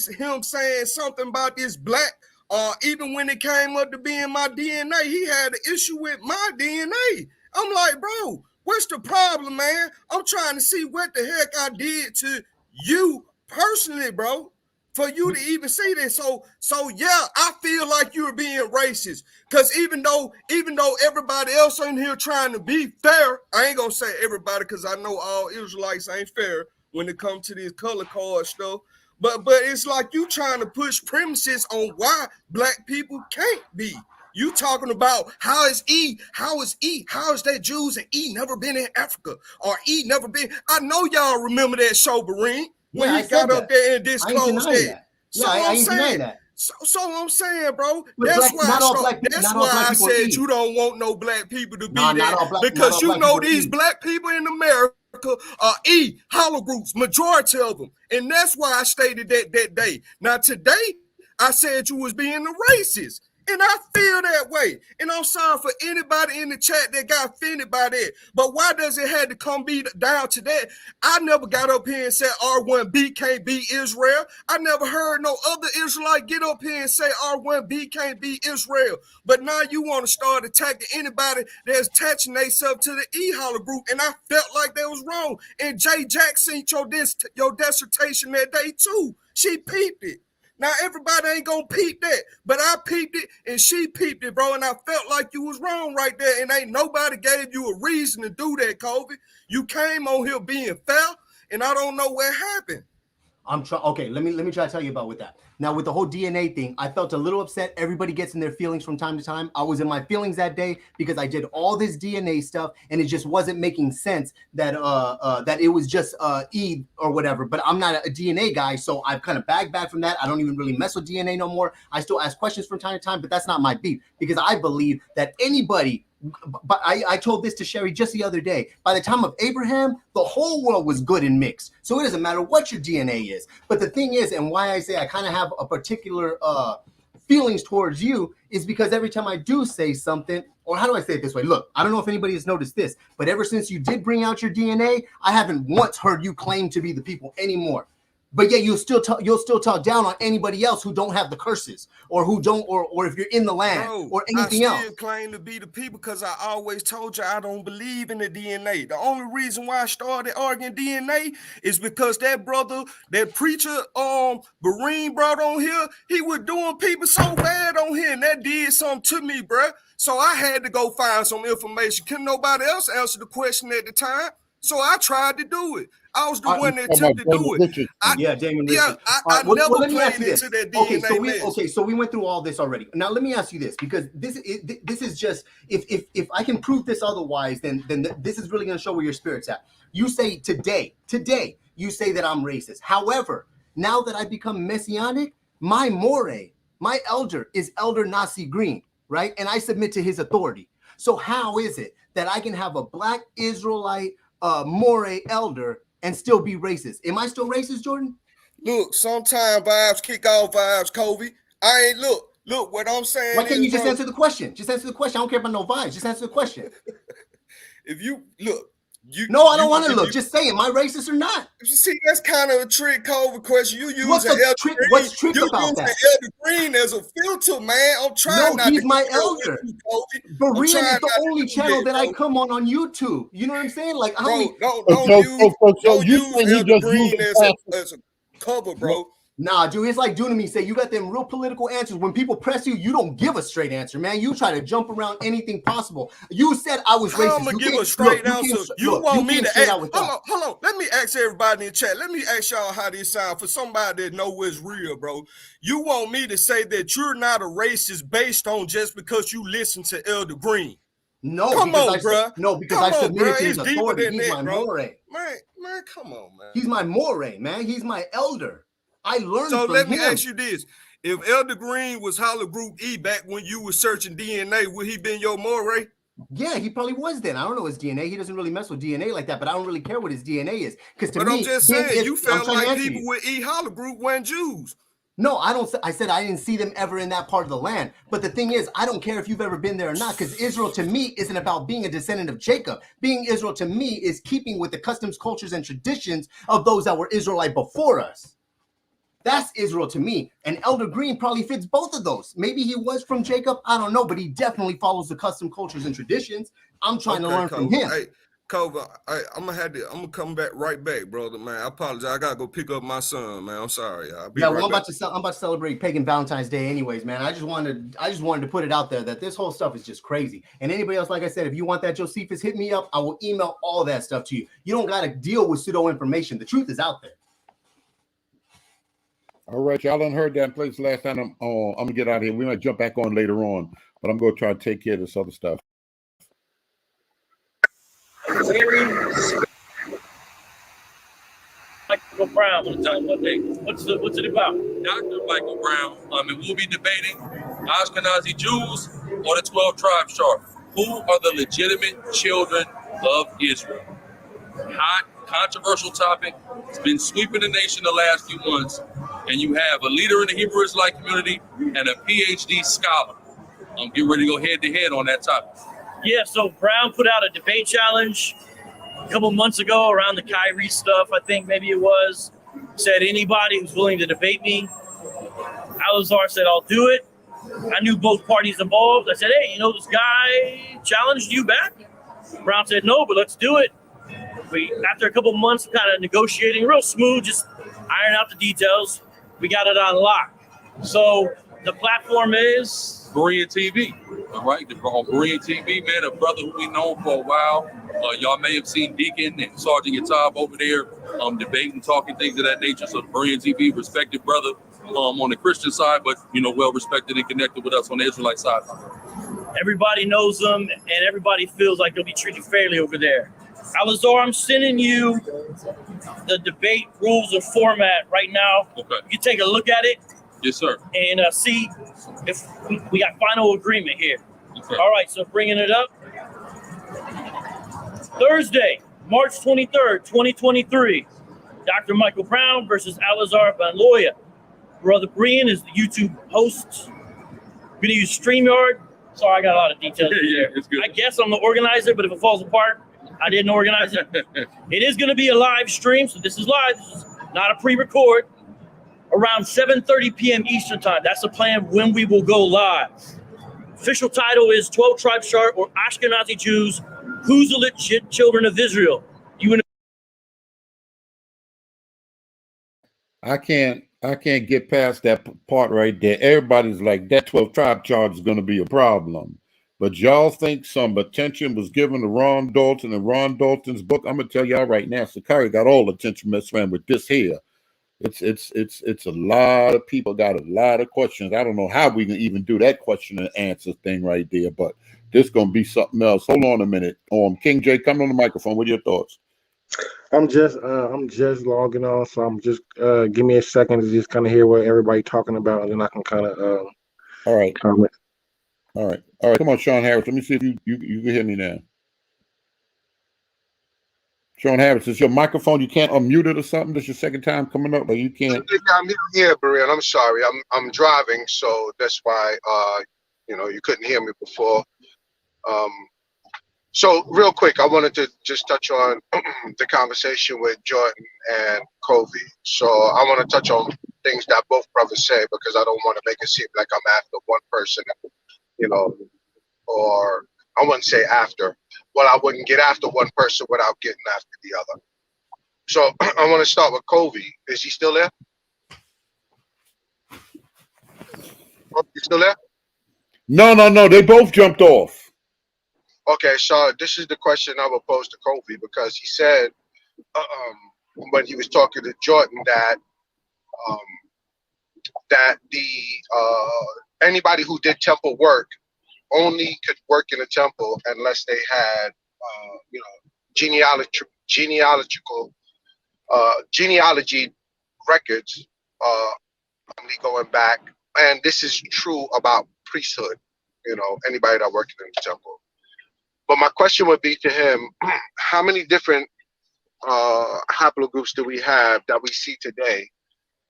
him saying something about this black. Even when it came up to being my DNA, he had an issue with my DNA. I'm like, bro, what's the problem, man? I'm trying to see what the heck I did to you personally, bro, for you to even see this. So yeah, I feel like you're being racist. Because even though everybody else in here trying to be fair, I ain't gonna say everybody because I know all Israelites ain't fair when it comes to this color card stuff. But it's like you trying to push premises on why black people can't be. You talking about how is that Jews and E never been in Africa or E never been? I know y'all remember that show, Bareen, when Yeah, he got up there and disclosed that. Yeah, I ain't denying that. So I'm saying, bro, But that's why I said eat. you don't want no black people to be there not because all you know these eat. black people in America are hollow groups, majority of them, and that's why I stated that day. Now today, I said you was being a racist. And I feel that way. And I'm sorry for anybody in the chat that got offended by that. But why does it have to come down to that? I never got up here and said R1B can't be Israel. I never heard no other Israelite get up here and say R1B can't be Israel. But now you want to start attacking anybody that's attaching themselves to the E-Holler group. And I felt like that was wrong. And Jay Jackson, your dissertation that day too. She peeped it. Now, everybody ain't gonna peep that, but I peeped it and she peeped it, bro, and I felt like you was wrong right there, and ain't nobody gave you a reason to do that, Kobe. You came on here being fair, and I don't know what happened. Okay, let me try to tell you about with that. Now, with the whole DNA thing, I felt a little upset. Everybody gets in their feelings from time to time. I was in my feelings that day because I did all this DNA stuff, and it just wasn't making sense that that it was just E or whatever. But I'm not a DNA guy, so I've kind of back from that. I don't even really mess with DNA no more. I still ask questions from time to time, but that's not my beef because I believe that anybody. But I told this to Sherry just the other day. By the time of Abraham, the whole world was good and mixed. So it doesn't matter what your DNA is. But the thing is, and why I say I kind of have a particular feelings towards you is because every time I do say something, or how do I say it this way? Look, I don't know if anybody has noticed this, but ever since you did bring out your DNA, I haven't once heard you claim to be the people anymore. But yet you'll still talk down on anybody else who don't have the curses or who don't or if you're in the land or anything else. I still claim to be the people because I always told you I don't believe in the DNA. The only reason why I started arguing DNA is because that brother, that preacher, Bareen brought on here, he was doing people so bad on here, and that did something to me, bruh. So I had to go find some information. Couldn't nobody else answer the question at the time. So I tried to do it. I was the one that attempted to do it. Damon Richardson. I never played into that DNA. Okay, so we went through all this already. Now let me ask you this, because this is just if I can prove this otherwise, then this is really going to show where your spirit's at. You say today you say that I'm racist. However, now that I become messianic, my elder is Elder Nasi Green, right? And I submit to his authority. So how is it that I can have a black Israelite Moray elder and still be racist? Am I still racist, Jordan? Look, sometimes vibes kick off vibes, Kobe. I ain't look what I'm saying. Why can't you just answer the question? Just answer the question. I don't care about no vibes. Just answer the question. If you look, no, I don't want to look. Just say, am I racist or not? See, that's kind of a trick, Kobe question. You use what's trick about that? Elder Green as a filter, man. I'm trying not to. No, he's my elder. Bareen is the only channel that I come on YouTube. You know what I'm saying? Like, don't use Elder Green as a cover, bro. Nah, dude, it's like doing to me. Say you got them real political answers. When people press you, you don't give a straight answer, man. You try to jump around anything possible. You said I was racist. I'm gonna give a straight answer. You want me to ask? Hold on. Let me ask everybody in the chat. Let me ask y'all how this sound for somebody that know what's real, bro. You want me to say that you're not a racist based on just because you listen to Elder Green? No, come on, bro. No, because I submitted to his authority. He's my moray. Man, come on, man. He's my moray, man. He's my elder. I learned so from let me him. ask you this. If Elder Green was Hollow Group E back when you were searching DNA, would he been your moray? Yeah, he probably was then. I don't know his DNA. He doesn't really mess with DNA like that, but I don't really care what his DNA is. Because to me, I'm just saying, you felt like people with E Hollow Group weren't Jews. No, I don't. I said I didn't see them ever in that part of the land. But the thing is, I don't care if you've ever been there or not, because Israel to me isn't about being a descendant of Jacob. Being Israel to me is keeping with the customs, cultures, and traditions of those that were Israelite before us. That's Israel to me. And Elder Green probably fits both of those. Maybe he was from Jacob. I don't know, but he definitely follows the custom, cultures, and traditions. I'm trying to learn from him. Hey, Kobe, I'm gonna come back right back, brother, man. I apologize. I gotta go pick up my son, man. I'm sorry. I'm about to celebrate Pagan Valentine's Day, anyways, man. I just wanted to put it out there that this whole stuff is just crazy. And anybody else, like I said, if you want that Josephus, hit me up. I will email all that stuff to you. You don't gotta deal with pseudo information. The truth is out there. All right, y'all done heard that place last time. I'm gonna get out of here. We might jump back on later on, but I'm gonna try to take care of this other stuff. Michael Brown want to tell you what they what's it about? Dr. Michael Brown, we'll be debating Ashkenazi Jews or the 12 tribes chart. Who are the legitimate children of Israel? Hot, controversial topic. It's been sweeping the nation the last few months. And you have a leader in the Hebrew Israelite community and a PhD scholar. Get ready to go head to head on that topic. Yeah, so Brown put out a debate challenge a couple months ago around the Kyrie stuff, I think maybe it was. Said anybody who's willing to debate me. Alazar said, I'll do it. I knew both parties involved. I said, hey, this guy challenged you back? Brown said, no, but let's do it. After a couple months of kind of negotiating, real smooth, just iron out the details, we got it on lock. So the platform is Berean TV, all right? On Berean TV, man, a brother who we known for a while. Y'all may have seen Deacon and Sergeant Yatab over there debating, talking things of that nature. So the Berean TV, respected brother on the Christian side, but, well respected and connected with us on the Israelite side. Everybody knows them, and everybody feels like they'll be treated fairly over there. Alazar, I'm sending you the debate rules and format right now. Okay. You take a look at it. Yes, sir. And see if we got final agreement here. Okay. All right, so bringing it up. Thursday, March 23rd, 2023. Dr. Michael Brown versus Alazar Banloya. Brother Brian is the YouTube host. We're going to use StreamYard. Sorry, I got a lot of details. Yeah, it's good. I guess I'm the organizer, but if it falls apart, I didn't organize it. It is going to be a live stream, so this is live. This is not a pre-record. Around 7:30 p.m. Eastern time. That's the plan when we will go live. Official title is 12 Tribes Chart or Ashkenazi Jews. Who's the legit children of Israel? I can't get past that part right there. Everybody's like, that 12 tribe chart is going to be a problem. But y'all think some attention was given to Ron Dalton and Ron Dalton's book? I'm going to tell y'all right now, Sakari got all the attention, messed around with this here. It's a lot of people got a lot of questions. I don't know how we can even do that question and answer thing right there, but this going to be something else. Hold on a minute. King J, come on the microphone. What are your thoughts? I'm just logging on, so I'm just give me a second to just kind of hear what everybody talking about, and then I can kind of all right comment. All right. Come on, Sean Harris. Let me see if you can hear me now. Sean Harris, is your microphone, you can't unmute it or something? This is your second time coming up, but you can't. I'm here, Brian. I'm sorry. I'm driving, so that's why you couldn't hear me before. So real quick, I wanted to just touch on the conversation with Jordan and Covey. So I want to touch on things that both brothers say, because I don't want to make it seem like I'm after one person, or I wouldn't say after. Well, I wouldn't get after one person without getting after the other. So I want to start with Covey. Is he still there? Oh, you still there? No. They both jumped off. Okay, so this is the question I would pose to Covey, because he said when he was talking to Jordan that the anybody who did temple work only could work in a temple unless they had genealogy records only going back, and this is true about priesthood, anybody that worked in the temple. But my question would be to him, how many different haplogroups do we have that we see today,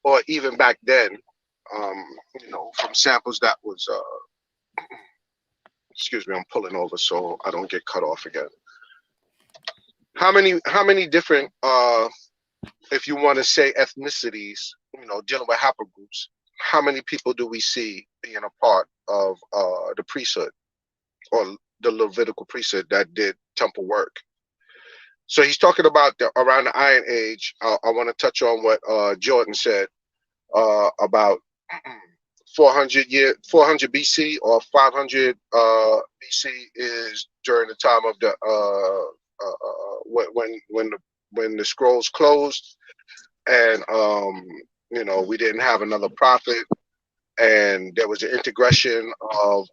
or even back then, from samples that was, excuse me, I'm pulling over so I don't get cut off again. How many different, if you want to say ethnicities, dealing with haplogroups, how many people do we see being a part of the priesthood or the Levitical priesthood that did temple work? So he's talking about around the Iron Age. I want to touch on what Jordan said about 400 BC or 500 BC is during the time of the when the scrolls closed, and you know, we didn't have another prophet, and there was an integration of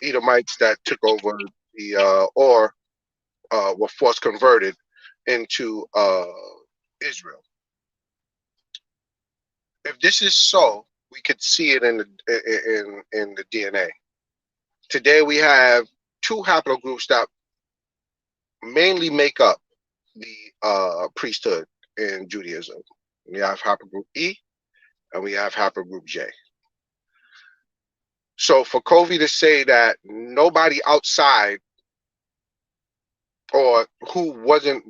Edomites that took over the or were force converted into Israel. If this is so, we could see it in the DNA. Today we have two haplogroups that mainly make up the priesthood in Judaism. We have haplogroup E and we have haplogroup J. So for Covey to say that nobody outside, or who wasn't,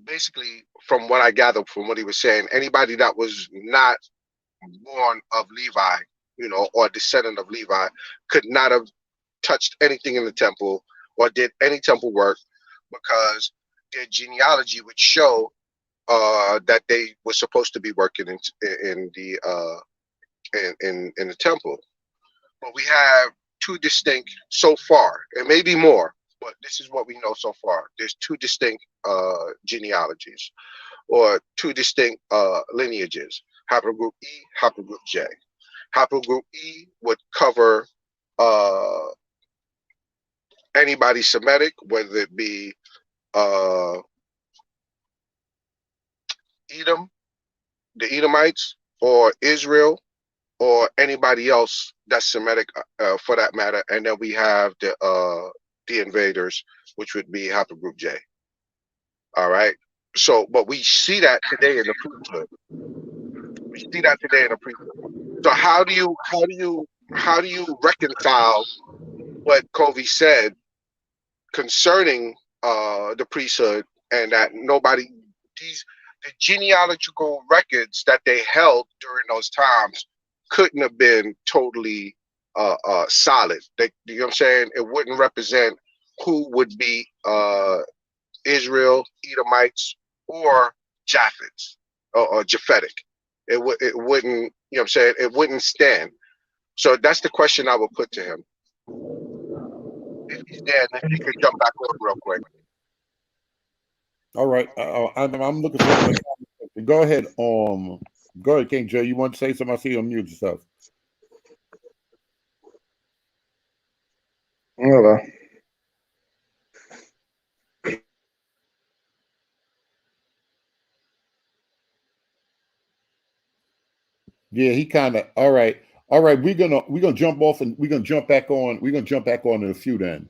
basically from what I gathered from what he was saying, anybody that was not born of Levi, you know, or descendant of Levi, could not have touched anything in the temple or did any temple work, because their genealogy would show that they were supposed to be working in the temple. But we have two distinct, so far, and maybe more, but this is what we know so far. There's two distinct genealogies, or two distinct lineages: haplogroup E, haplogroup J. Haplogroup E would cover anybody Semitic, whether it be Edom, the Edomites, or Israel, or anybody else that's Semitic, for that matter. And then we have the invaders, which would be haplogroup J. All right. So, but we see that today in the priesthood. We see that today in the priesthood. So how do you reconcile what Covey said concerning the priesthood, and that nobody, the genealogical records that they held during those times couldn't have been totally solid. You know what I'm saying? It wouldn't represent who would be Israel, Edomites, or Japhets, or Japhetic. It wouldn't, you know what I'm saying? It wouldn't stand. So that's the question I would put to him. If he's there, if he could jump back on real quick. All right. I'm looking for the comment. Go ahead. Go ahead, King Joe. You want to say something? I see you unmute yourself. Hello. Yeah, he kind of. All right. We're gonna jump off and we're gonna jump back on. We're gonna jump back on in a few then.